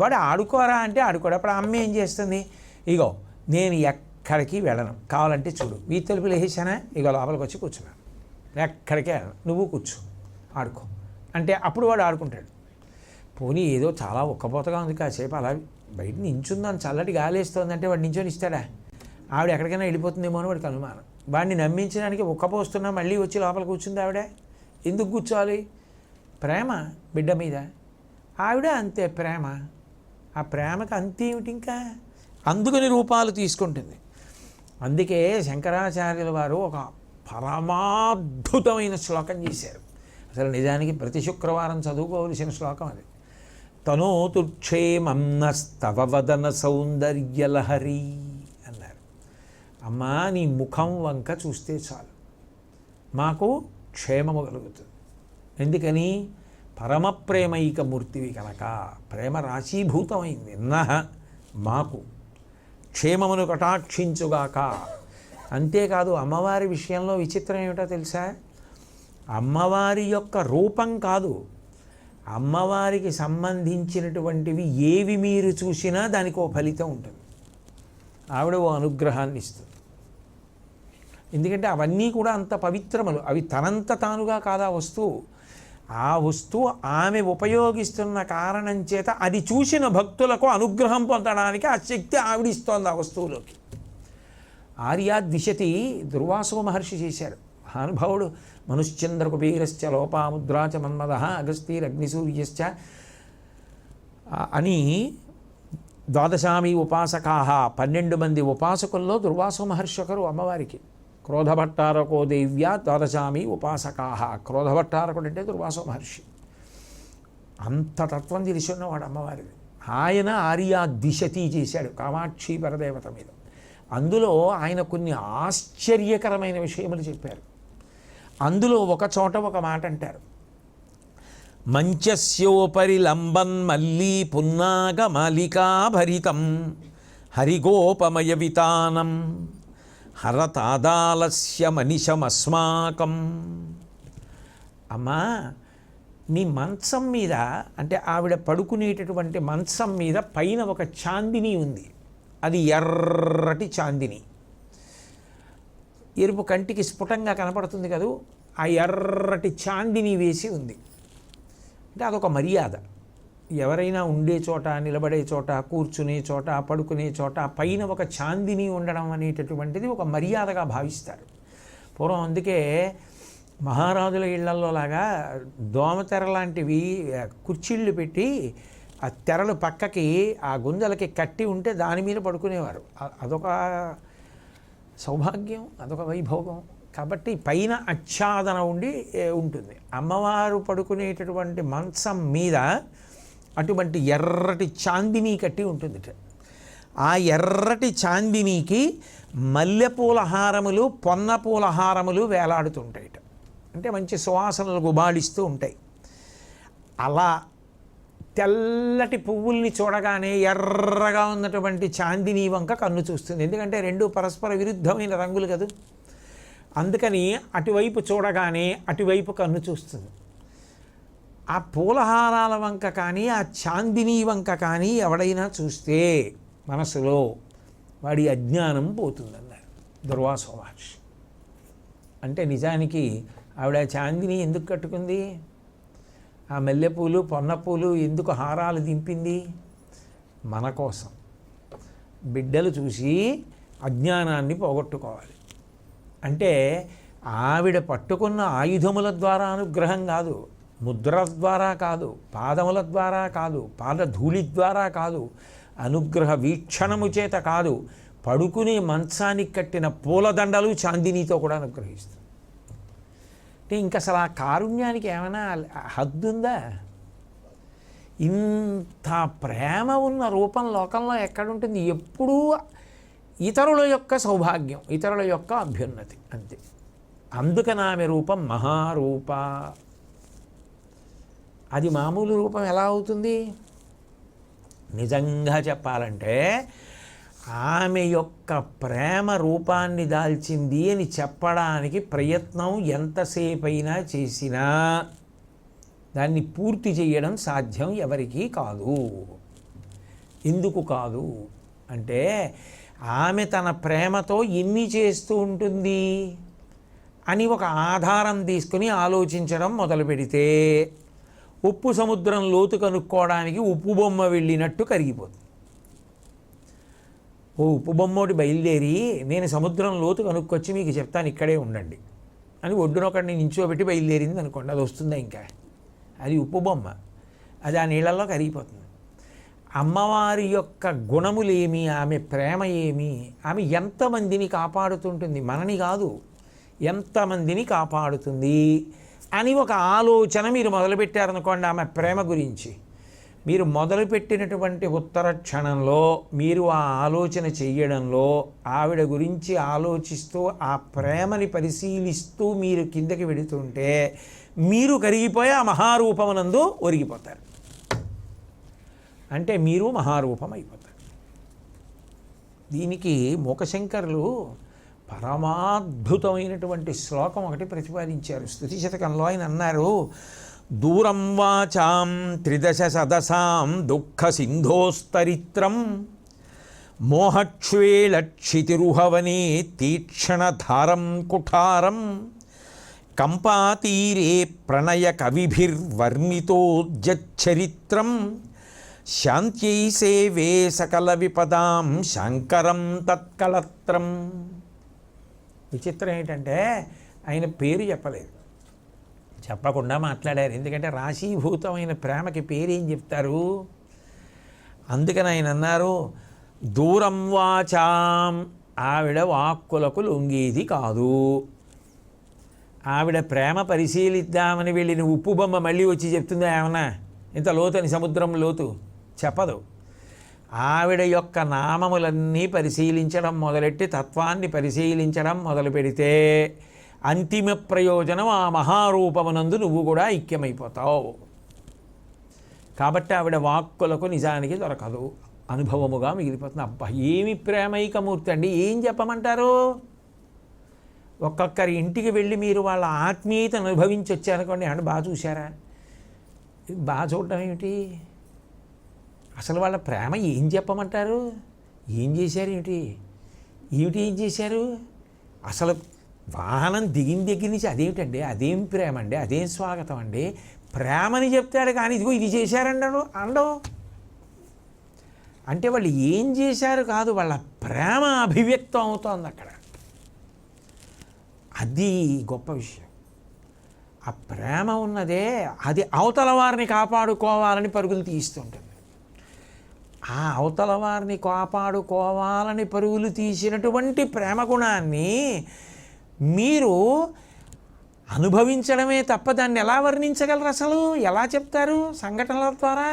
వాడు ఆడుకోరా అంటే ఆడుకోడు. అప్పుడు అమ్మ ఏం చేస్తుంది, ఇగో నేను ఎక్కడికి వెళ్ళను, కావాలంటే చూడు ఈ తలుపులు వేసానా, ఇగో లోపలికి వచ్చి కూర్చున్నాను, ఎక్కడికే వెళ్ళను, నువ్వు కూర్చో ఆడుకో అంటే అప్పుడు వాడు ఆడుకుంటాడు. పోనీ ఏదో చాలా ఉక్కపోతగా ఉంది, కాసేపు అలా బయట నించుందని చల్లటి గాలేస్తోందంటే వాడు నించొని ఇస్తాడా? ఆవిడ ఎక్కడికైనా వెళ్ళిపోతుందేమో అని వాడికి అనుమానం. వాడిని నమ్మించడానికి ఉక్కపోస్తున్నా మళ్ళీ వచ్చి లోపల కూర్చుంది ఆవిడ. ఎందుకు కూర్చోవాలి? ప్రేమ బిడ్డ మీద. ఆవిడ అంతే ప్రేమ. ఆ ప్రేమకు అంతేమిటి ఇంకా, అందుకని రూపాలు తీసుకుంటుంది. అందుకే శంకరాచార్యుల వారు ఒక పరమాద్భుతమైన శ్లోకం చేశారు. అసలు నిజానికి ప్రతి శుక్రవారం చదువుకోవలసిన శ్లోకం అది. తనోతు క్షేమం నస్తవ వదన సౌందర్యలహరి అన్నారు. అమ్మా నీ ముఖం వంక చూస్తే చాలు మాకు క్షేమము కలుగుతుంది. ఎందుకని? పరమ ప్రేమైక మూర్తివి కనుక, ప్రేమ రాశీభూతమైంది. నహ మాకు క్షేమమును కటాక్షించుగాక. అంతేకాదు అమ్మవారి విషయంలో విచిత్రం ఏమిటో తెలుసా? అమ్మవారి యొక్క రూపం కాదు, అమ్మవారికి సంబంధించినటువంటివి ఏవి మీరు చూసినా దానికి ఓ ఫలితం ఉంటుంది. ఆవిడ ఓ అనుగ్రహాన్ని ఇస్తుంది. ఎందుకంటే అవన్నీ కూడా అంత పవిత్రములు. అవి తనంత తానుగా కాదా వస్తువు. ఆ వస్తువు ఆమె ఉపయోగిస్తున్న కారణం చేత అది చూసిన భక్తులకు అనుగ్రహం పొందడానికి ఆ శక్తి ఆవిడిస్తోంది ఆ వస్తువులోకి. ఆర్యాద్విశతి దుర్వాసో మహర్షి చేశారు. మహానుభావుడు. మనుశ్చంద్ర కుబేరశ్చ లోపాముద్రాచ మన్మద అగస్తీరగ్నిసూర్యశ్చ అని ద్వాదశామి ఉపాసకాహ 12 మంది ఉపాసకుల్లో దుర్వాసో మహర్షి ఒకరు అమ్మవారికి. క్రోధభట్టారకో దేవ్యా ద్వాదశామి ఉపాసకాహ. క్రోధభట్టారకుడు అంటే దుర్వాసో మహర్షి. అంత తత్వం తెలిసి ఉన్నవాడు అమ్మవారిది. ఆయన ఆర్యాద్విశతి చేశాడు కామాక్షి పరదేవత మీద. అందులో ఆయన కొన్ని ఆశ్చర్యకరమైన విషయములు చెప్పారు. అందులో ఒక చోట ఒక మాట అంటారు. మంచస్యోపరి లంబన్ మల్లీ పున్నాగ మాలికాభరితం హరిగోపమయ వితానం హరతాదాలస్య మనిషమస్మాకం. అమ్మా నీ మంచం మీద, అంటే ఆవిడ పడుకునేటటువంటి మంచం మీద పైన ఒక చాందిని ఉంది. అది ఎర్రటి చాందిని. ఎరుపు కంటికి స్ఫుటంగా కనపడుతుంది కదూ. ఆ ఎర్రటి చాందిని వేసి ఉంది. అంటే అదొక మర్యాద. ఎవరైనా ఉండే చోట, నిలబడే చోట, కూర్చునే చోట, పడుకునే చోట పైన ఒక చాందిని ఉండడం అనేటటువంటిది ఒక మర్యాదగా భావిస్తారు పూర్వం. అందుకే మహారాజుల ఇళ్లల్లో లాగా దోమతెర లాంటివి కుర్చీళ్ళు పెట్టి ఆ తెరలు పక్కకి ఆ గుంజలకి కట్టి ఉంటే దాని మీద పడుకునేవారు. అదొక సౌభాగ్యం, అదొక వైభోగం. కాబట్టి పైన ఆచ్ఛాదన ఉండి ఉంటుంది. అమ్మవారు పడుకునేటటువంటి మంచం మీద అటువంటి ఎర్రటి చాందిని కట్టి ఉంటుంది. ఆ ఎర్రటి చాందినికి మల్లెపూల హారములు, పొన్న పూల హారములు వేలాడుతుంటాయి. అంటే మంచి సువాసనలు గుబాళిస్తూ ఉంటాయి. అలా తెల్లటి పువ్వుల్ని చూడగానే ఎర్రగా ఉన్నటువంటి చాందిని వంక కన్ను చూస్తుంది. ఎందుకంటే రెండు పరస్పర విరుద్ధమైన రంగులు కదా. అందుకని అటువైపు చూడగానే అటువైపు కన్ను చూస్తుంది. ఆ పూలహారాల వంక కానీ ఆ చాందిని వంక కానీ ఎవడైనా చూస్తే మనసులో వాడి అజ్ఞానం పోతుందన్నారు దుర్వాసో మహర్షి. అంటే నిజానికి ఆవిడ చాందిని ఎందుకు కట్టుకుంది? ఆ మల్లెపూలు, పొన్నపూలు ఎందుకు హారాలు దింపింది? మన కోసం. బిడ్డలు చూసి అజ్ఞానాన్ని పోగొట్టుకోవాలి. అంటే ఆవిడ పట్టుకున్న ఆయుధముల ద్వారా అనుగ్రహం కాదు, ముద్ర ద్వారా కాదు, పాదముల ద్వారా కాదు, పాదధూళి ద్వారా కాదు, అనుగ్రహ వీక్షణము చేత కాదు, పడుకునే మంచానికి కట్టిన పూలదండలు చాందినితో కూడా అనుగ్రహిస్తుంది. అంటే ఇంక అసలు ఆ కారుణ్యానికి ఏమైనా హద్దుందా? ఇంత ప్రేమ ఉన్న రూపం లోకంలో ఎక్కడుంటుంది? ఎప్పుడూ ఇతరుల యొక్క సౌభాగ్యం, ఇతరుల యొక్క అభ్యున్నతి, అంతే. అందుకని ఆమె రూపం మహారూప. అది మామూలు రూపం ఎలా అవుతుంది? నిజంగా చెప్పాలంటే ఆమె యొక్క ప్రేమ రూపాన్ని దాల్చింది అని చెప్పడానికి ప్రయత్నం ఎంతసేపైనా చేసినా దాన్ని పూర్తి చేయడం సాధ్యం ఎవరికీ కాదు. ఎందుకు కాదు అంటే ఆమె తన ప్రేమతో ఎన్ని చేస్తూ ఉంటుంది అని ఒక ఆధారం తీసుకుని ఆలోచించడం మొదలు పెడితే ఉప్పు సముద్రం లోతు కనుక్కోవడానికి ఉప్పు బొమ్మ వెళ్ళినట్టు కరిగిపోతుంది. ఓ ఉప్పు బొమ్మోటి బయలుదేరి నేను సముద్రం లోతు కనుక్కొచ్చి మీకు చెప్తాను ఇక్కడే ఉండండి అని ఒడ్డున ఒకడిని నించోబెట్టి బయలుదేరింది అనుకోండి, అది వస్తుందా? ఇంకా అది ఉప్పు బొమ్మ, అది ఆ నీళ్ళల్లో కరిగిపోతుంది. అమ్మవారి యొక్క గుణములేమి, ఆమె ప్రేమ ఏమి, ఆమె ఎంతమందిని కాపాడుతుంటుంది, మనని కాదు ఎంతమందిని కాపాడుతుంది అని ఒక ఆలోచన మీరు మొదలుపెట్టారనుకోండి. ఆమె ప్రేమ గురించి మీరు మొదలుపెట్టినటువంటి ఉత్తర క్షణంలో మీరు ఆ ఆలోచన చెయ్యడంలో ఆవిడ గురించి ఆలోచిస్తూ ఆ ప్రేమని పరిశీలిస్తూ మీరు కిందకి వెడుతుంటే మీరు కరిగిపోయి ఆ మహారూపమునందు ఒరిగిపోతారు. అంటే మీరు మహారూపం అయిపోతారు. దీనికి మూకశంకరులు పరమాద్భుతమైనటువంటి శ్లోకం ఒకటి ప్రతిపాదించారు. స్తుతి శతకంలో ఆయన అన్నారు, దూరం వాచాం త్రిదశ సదసాం దుఃఖ సింధోస్తరిత్రం మోహక్షేళక్షితిరుహవనే తీక్షణధారం కుఠారం కంపాతీరే ప్రణయ కవిభిర్వర్ణితోజ్జచ్చరిత్రం శాంత్యై సేవే సకల విపదాం శంకరం తత్కళత్రం. విచిత్రం ఏంటంటే ఆయన పేరు చెప్పలేదు, చెప్పకుండా మాట్లాడారు. ఎందుకంటే రాశీభూతమైన ప్రేమకి పేరేం చెప్తారు? అందుకని ఆయన అన్నారు, దూరం వాచాం, ఆవిడ వాక్కులకు లొంగేది కాదు. ఆవిడ ప్రేమ పరిశీలిద్దామని వెళ్ళిన ఉప్పు బొమ్మ మళ్ళీ వచ్చి చెప్తుందా ఏమన్నా ఇంత లోతని సముద్రం లోతు? చెప్పదు. ఆవిడ యొక్క నామములన్నీ పరిశీలించడం మొదలెట్టి తత్వాన్ని పరిశీలించడం మొదలు పెడితే అంతిమ ప్రయోజనం ఆ మహారూపమునందు నువ్వు కూడా ఐక్యమైపోతావు. కాబట్టి ఆవిడ వాక్కులకు నిజానికి దొరకదు, అనుభవముగా మిగిలిపోతుంది. అబ్బా ఏమి ప్రేమైకమూర్తి అండి, ఏం చెప్పమంటారు? ఒక్కొక్కరి ఇంటికి వెళ్ళి మీరు వాళ్ళ ఆత్మీయతను అనుభవించి వచ్చారనుకోండి, అంటే బాగా చూశారా? బాగా చూడటం ఏమిటి? అసలు వాళ్ళ ప్రేమ ఏం చెప్పమంటారు? ఏం చేశారు ఏమిటి? ఏం చేశారు? అసలు వాహనం దిగిన దగ్గర నుంచి అదేమిటండి, అదేం ప్రేమ అండి, అదేం స్వాగతం అండి? ప్రేమని చెప్తాడు కానీ ఇదిగో ఇది చేశారండడు అండవు. అంటే వాళ్ళు ఏం చేశారు కాదు, వాళ్ళ ప్రేమ అభివ్యక్తం అవుతోంది అక్కడ. అది గొప్ప విషయం. ఆ ప్రేమ ఉన్నదే అది అవతల వారిని కాపాడుకోవాలని పరుగులు తీస్తుంటుంది. ఆ అవతల వారిని కాపాడుకోవాలని పరుగులు తీసినటువంటి ప్రేమ గుణాన్ని మీరు అనుభవించడమే తప్ప దాన్ని ఎలా వర్ణించగలరు? అసలు ఎలా చెప్తారు సంఘటనల ద్వారా?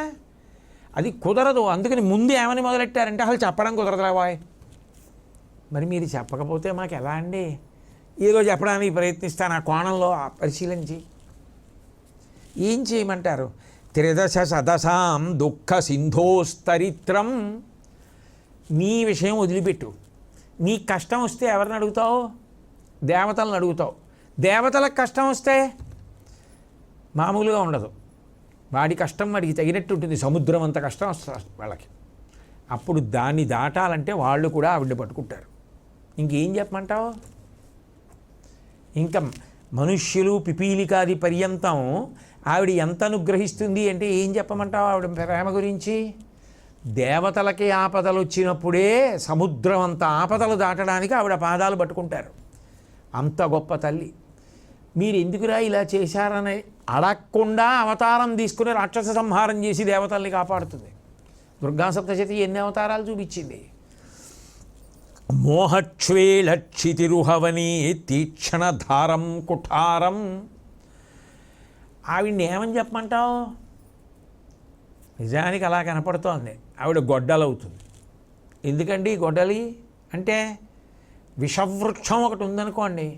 అది కుదరదు. అందుకని ముందు ఏమని మొదలెట్టారంటే అసలు చెప్పడం కుదరదురా బాయ్. మరి మీరు చెప్పకపోతే మాకు ఎలా అండి? ఏదో చెప్పడానికి ప్రయత్నిస్తాను, ఆ కోణంలో పరిశీలించి ఏం చేయమంటారు? త్రిదశ సదసాం దుఃఖ సింధోస్తరిత్రం. నీ విషయం వదిలిపెట్టు. నీ కష్టం వస్తే ఎవరిని అడుగుతావు? దేవతలను అడుగుతావు. దేవతలకు కష్టం వస్తే మామూలుగా ఉండదు, వాడి కష్టం వాడికి తగినట్టు ఉంటుంది. సముద్రం అంత కష్టం వస్తుంది వాళ్ళకి. అప్పుడు దాన్ని దాటాలంటే వాళ్ళు కూడా ఆవిడ పట్టుకుంటారు. ఇంకేం చెప్పమంటావు? ఇంకా మనుష్యులు పిపీలికాది పర్యంతం ఆవిడ ఎంత అనుగ్రహిస్తుంది అంటే ఏం చెప్పమంటావు ఆవిడ ప్రేమ గురించి? దేవతలకి ఆపదలు వచ్చినప్పుడే సముద్రం అంత ఆపదలు దాటడానికి ఆవిడ పాదాలు పట్టుకుంటారు. అంత గొప్ప తల్లి. మీరు ఎందుకురా ఇలా చేశారని అడగకుండా అవతారం తీసుకుని రాక్షస సంహారం చేసి దేవతల్ని కాపాడుతుంది. దుర్గా సప్తశతి ఎన్ని అవతారాలు చూపించింది. మోహక్షేళక్షితిరుహవని తీక్షణధారం కుఠారం. ఆవిడ్ని ఏమని చెప్పమంటావు? నిజానికి అలా కనపడుతోంది, ఆవిడ గొడ్డలవుతుంది. ఎందుకండి గొడ్డలి అంటే? విషవృక్షం ఒకటి ఉందనుకోండి,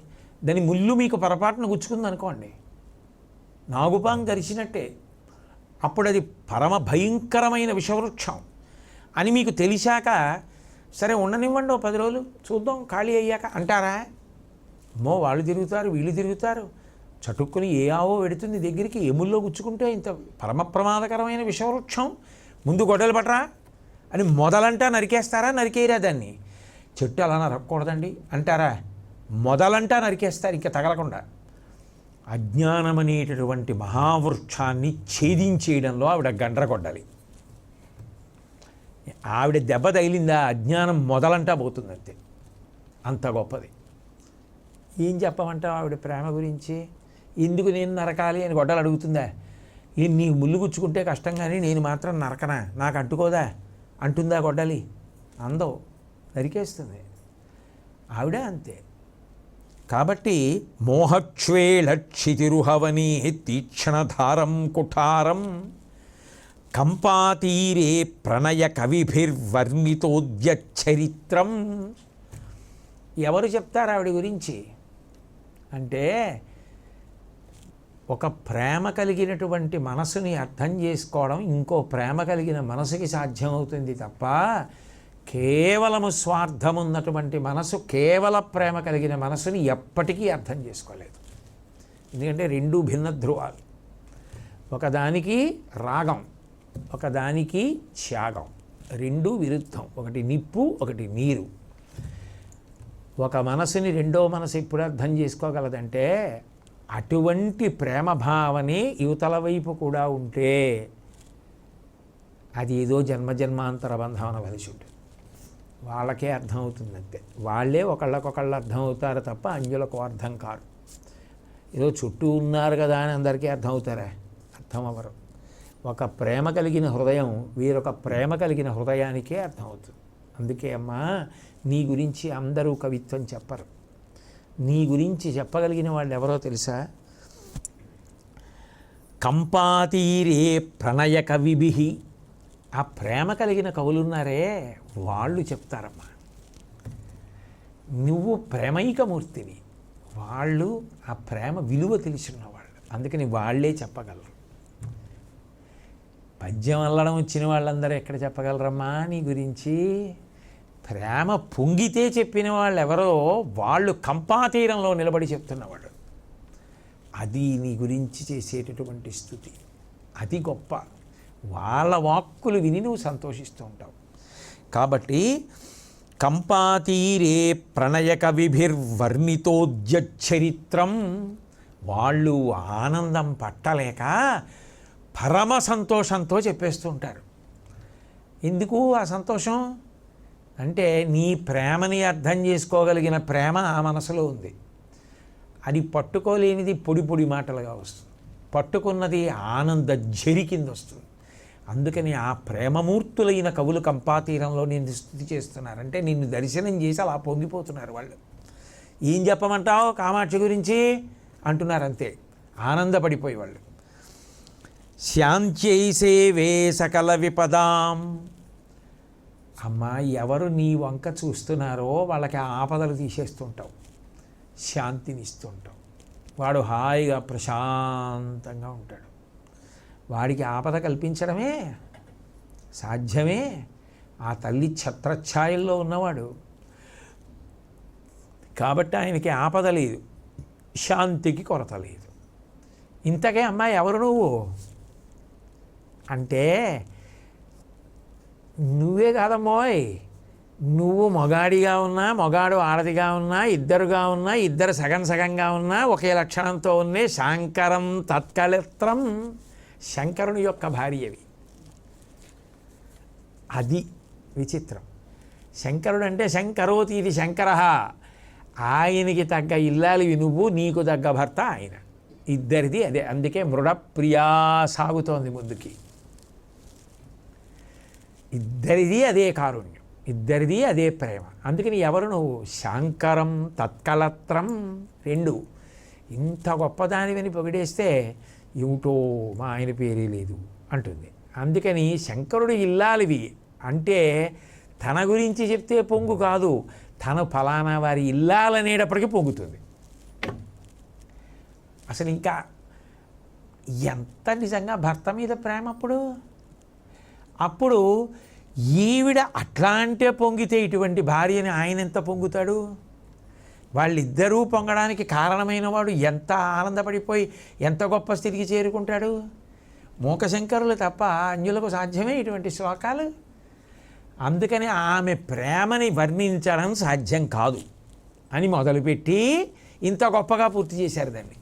దాని ముళ్ళు మీకు పొరపాటున గుచ్చుకుందనుకోండి, నాగుపాం గరిచినట్టే. అప్పుడు అది పరమ భయంకరమైన విషవృక్షం. అని మీకు తెలిసాక సరే ఉండనివ్వండి ఓ 10 రోజులు చూద్దాం ఖాళీ అయ్యాక అంటారా? అమ్మో వాళ్ళు తిరుగుతారు వీళ్ళు తిరుగుతారు, చటుక్కుని ఏ ఆవో పెడుతుంది దగ్గరికి, ఎముల్లో గుచ్చుకుంటే ఇంత పరమ ప్రమాదకరమైన విషవృక్షం, ముందు గొడ్డలు పట్టరా అని మొదలంటా నరికేస్తారా? నరికేయరా దాన్ని? చెట్టు అలా నరకూడదండి అంటారా? మొదలంటా నరికేస్తారు ఇంకా తగలకుండా. అజ్ఞానం అనేటటువంటి మహావృక్షాన్ని ఛేదించేయడంలో ఆవిడ గండ్రగొడ్డాలి. ఆవిడ దెబ్బ తగిలిందా అజ్ఞానం మొదలంటా పోతుందంతే, అంత గొప్పది. ఏం చెప్పమంటావు ఆవిడ ప్రేమ గురించి? ఎందుకు నేను నరకాలి అని గొడ్డలు అడుగుతుందా? నీకు ముళ్ళు గుచ్చుకుంటే కష్టం కానీ నేను మాత్రం నరకనా, నాకు అంటుకోదా అంటుందా గొడ్డలి? అందవు, నరికేస్తుంది. ఆవిడ అంతే. కాబట్టి మోహక్షేళక్షితిరుహవనీ తీక్షణధారం కుఠారం కంపాతీరే ప్రణయ కవిభిర్వర్ణితోద్యచరిత్రం. ఎవరు చెప్తారు ఆవిడ గురించి అంటే, ఒక ప్రేమ కలిగినటువంటి మనసుని అర్థం చేసుకోవడం ఇంకో ప్రేమ కలిగిన మనసుకి సాధ్యమవుతుంది తప్ప, కేవలము స్వార్థం ఉన్నటువంటి మనసు, కేవల ప్రేమ కలిగిన మనసుని ఎప్పటికీ అర్థం చేసుకోలేదు. ఎందుకంటే రెండూ భిన్న ధ్రువాలు. ఒకదానికి రాగం, ఒకదానికి త్యాగం, రెండూ విరుద్ధం. ఒకటి నిప్పు, ఒకటి నీరు. ఒక మనసుని రెండో మనసు ఎప్పుడు అర్థం చేసుకోగలదంటే, అటువంటి ప్రేమ భావనే యువతల వైపు కూడా ఉంటే అది ఏదో జన్మజన్మాంతర బంధం అనవలసి ఉంటుంది. వాళ్ళకే అర్థమవుతుందంతే. వాళ్ళే ఒకళ్ళకొకళ్ళు అర్థం అవుతారు తప్ప అంజులకు అర్థం కాదు. ఏదో చుట్టూ ఉన్నారు కదా అని అందరికీ అర్థం అవుతారా? అర్థం అవ్వరు. ఒక ప్రేమ కలిగిన హృదయం వీరొక ప్రేమ కలిగిన హృదయానికే అర్థమవుతుంది. అందుకే అమ్మా, నీ గురించి అందరూ కవిత్వం చెప్పరు. నీ గురించి చెప్పగలిగిన వాళ్ళు ఎవరో తెలుసా? కంపాతీరే ప్రణయ కవిభిః. ఆ ప్రేమ కలిగిన కవులున్నారే వాళ్ళు చెప్తారమ్మా. నువ్వు ప్రేమైకమూర్తివి, వాళ్ళు ఆ ప్రేమ విలువ తెలిసిన వాళ్ళు, అందుకని వాళ్ళే చెప్పగలరు. పద్యం అల్లడం వచ్చిన వాళ్ళందరూ ఎక్కడ చెప్పగలరమ్మా నీ గురించి? ప్రేమ పొంగితే చెప్పిన వాళ్ళు ఎవరో వాళ్ళు కంపాతీరంలో నిలబడి చెప్తున్నవాడు. అది నీ గురించి చేసేటటువంటి స్థుతి, అది గొప్ప. వాళ్ళ వాక్కులు విని నువ్వు సంతోషిస్తూ ఉంటావు. కాబట్టి కంపాతీరే ప్రణయ కవిభిర్వర్ణితోద్యచరిత్రం. వాళ్ళు ఆనందం పట్టలేక పరమ సంతోషంతో చెప్పేస్తూ ఉంటారు. ఎందుకు ఆ సంతోషం అంటే, నీ ప్రేమని అర్థం చేసుకోగలిగిన ప్రేమ ఆ మనసులో ఉంది. అది పట్టుకోలేనిది పొడి పొడి మాటలుగా వస్తుంది, పట్టుకున్నది ఆనంద ఝరి కింద వస్తుంది. అందుకని ఆ ప్రేమమూర్తులైన కవులు కంపాతీరంలో నిన్ను స్తుతి చేస్తున్నారంటే, నిన్ను దర్శనం చేసి అలా పొంగిపోతున్నారు వాళ్ళు. ఏం చెప్పమంటావు కామాక్షి గురించి అంటున్నారు అంతే, ఆనందపడిపోయి వాళ్ళు. శాంత్యైసేవే సకల విపదాం. అమ్మా, ఎవరు నీ వంక చూస్తున్నారో వాళ్ళకి ఆపదలు తీసేస్తుంటావు, శాంతినిస్తుంటావు. వాడు హాయిగా ప్రశాంతంగా ఉంటాడు. వాడికి ఆపద కల్పించడమే సాధ్యమే. ఆ తల్లి ఛత్రఛాయల్లో ఉన్నవాడు కాబట్టి ఆయనకి ఆపద లేదు, శాంతికి కొరత లేదు. ఇంతకే అమ్మాయి ఎవరు నువ్వు అంటే, నువ్వే కాదమ్మోయ్, నువ్వు మొగాడిగా ఉన్నా, మొగాడు ఆడదిగా ఉన్నా, ఇద్దరుగా ఉన్నా, ఇద్దరు సగం సగంగా ఉన్నా, ఒకే లక్షణంతో ఉన్నే శాంకరం తత్కళత్రం. శంకరుని యొక్క భార్యవి. అది విచిత్రం. శంకరుడు అంటే శంకరోతి ఇది శంకర. ఆయనకి తగ్గ ఇల్లాలివి నువ్వు, నీకు తగ్గ భర్త ఆయన. ఇద్దరిది అదే. అందుకే మృడప్రియా సాగుతోంది ముందుకి. ఇద్దరిది అదే కారుణ్యం, ఇద్దరిది అదే ప్రేమ. అందుకని ఎవరు నువ్వు? శాంకరం తత్కళత్రం. రెండు. ఇంత గొప్పదానివని పొగిడేస్తే ఏమిటో మా ఆయన పేరే లేదు అంటుంది. అందుకని శంకరుడు ఇల్లాలివి అంటే తన గురించి చెప్తే పొంగు కాదు, తను ఫలానా వారి ఇల్లాలనేటప్పటికీ పొంగుతుంది. అసలు ఇంకా ఎంత నిజంగా భర్త మీద ప్రేమ అప్పుడు ఈవిడ అట్లా అంటే పొంగితే ఇటువంటి భార్యని ఆయన ఎంత పొంగుతాడు? వాళ్ళిద్దరూ పొంగడానికి కారణమైన వాడు ఎంత ఆనందపడిపోయి ఎంత గొప్ప స్థితికి చేరుకుంటాడు? మూకశంకరులు తప్ప అన్యులకు సాధ్యమే ఇటువంటి శ్లోకాలు. అందుకని ఆమె ప్రేమని వర్ణించడం సాధ్యం కాదు అని మొదలుపెట్టి ఇంత గొప్పగా పూర్తి చేశారు దాన్ని.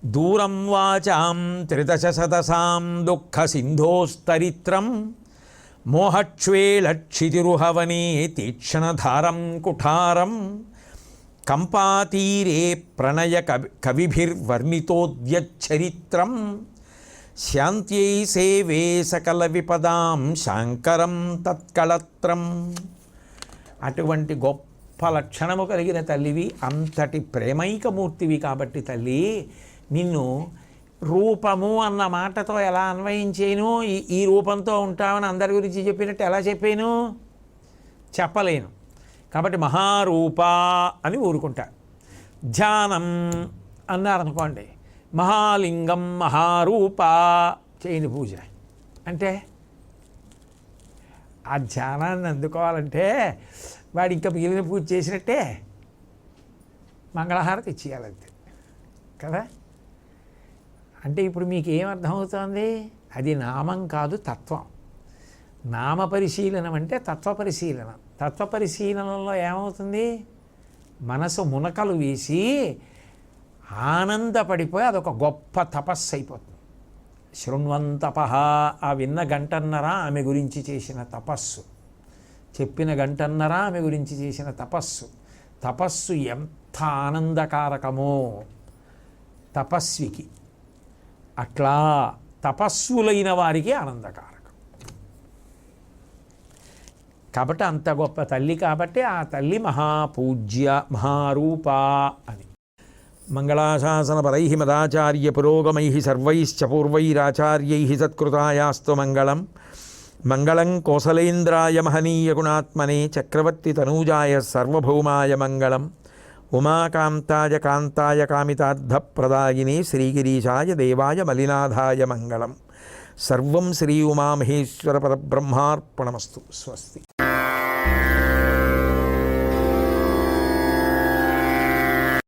దూరం వాచాం త్రిదశ సదసాం దుఃఖ సింధోస్తరిత్రం మోహక్షేళక్షితిరుహవనే తీక్షణధారం కుఠారం కంపాతీరే ప్రణయ కవిభిర్వర్ణితోద్యచ్చరిత్రం శాంత్యై సేవే సకల విపదాం శాంకరం తత్కళత్రం. అటువంటి గొప్ప లక్షణము కలిగిన తల్లివి, అంతటి ప్రేమైకమూర్తివి కాబట్టి తల్లి, నిన్ను రూపము అన్న మాటతో ఎలా అన్వయించేను? ఈ రూపంతో ఉంటామని అందరి గురించి చెప్పినట్టు ఎలా చెప్పాను? చెప్పలేను. కాబట్టి మహారూప అని ఊరుకుంటా. ధ్యానం అన్నారనుకోండి, మహాలింగం మహారూప చేయని పూజ అంటే ఆ ధ్యానాన్ని అందుకోవాలంటే వాడు ఇంకా మిగిలిన పూజ చేసినట్టే, మంగళహారతి ఇచ్చేయాలంతే కదా. అంటే ఇప్పుడు మీకు ఏమర్థమవుతోంది? అది నామం కాదు, తత్వం. నామ పరిశీలనం అంటే తత్వ పరిశీలన. తత్వ పరిశీలనలో ఏమవుతుంది? మనసు మునకలు వేసి ఆనందపడిపోయి అదొక గొప్ప తపస్సు అయిపోతుంది. శృణ్వంతపః, ఆ విన్న గంటన్నర ఆమె గురించి చేసిన తపస్సు, చెప్పిన గంటన్నర ఆమె గురించి చేసిన తపస్సు. తపస్సు ఎంత ఆనందకారకమో తపస్వికి, అట్లా తపస్సులైన వారికి ఆనందకారకం. కాబట్టి అంత గొప్ప తల్లి కాబట్టి ఆ తల్లి మహాపూజ్య మహారూప అని. మంగళాశాసనపరై మదాచార్య పురోగమై సర్వైశ్చ పూర్వైరాచార్యై సత్కృతాయాస్తు మంగళం. మంగళం కోసలేంద్రాయ మహనీయ గుణాత్మనే చక్రవర్తి తనూజాయ సర్వభౌమాయ మంగళం. ఉమాకాంతాయ కాంతాయ కామితార్థప్రదాయినే శ్రీగిరీశాయ దేవాయ మలినాథాయ మంగళం. సర్వం శ్రీ ఉమామహేశ్వర పరబ్రహ్మార్పణమస్తు. స్వస్తి.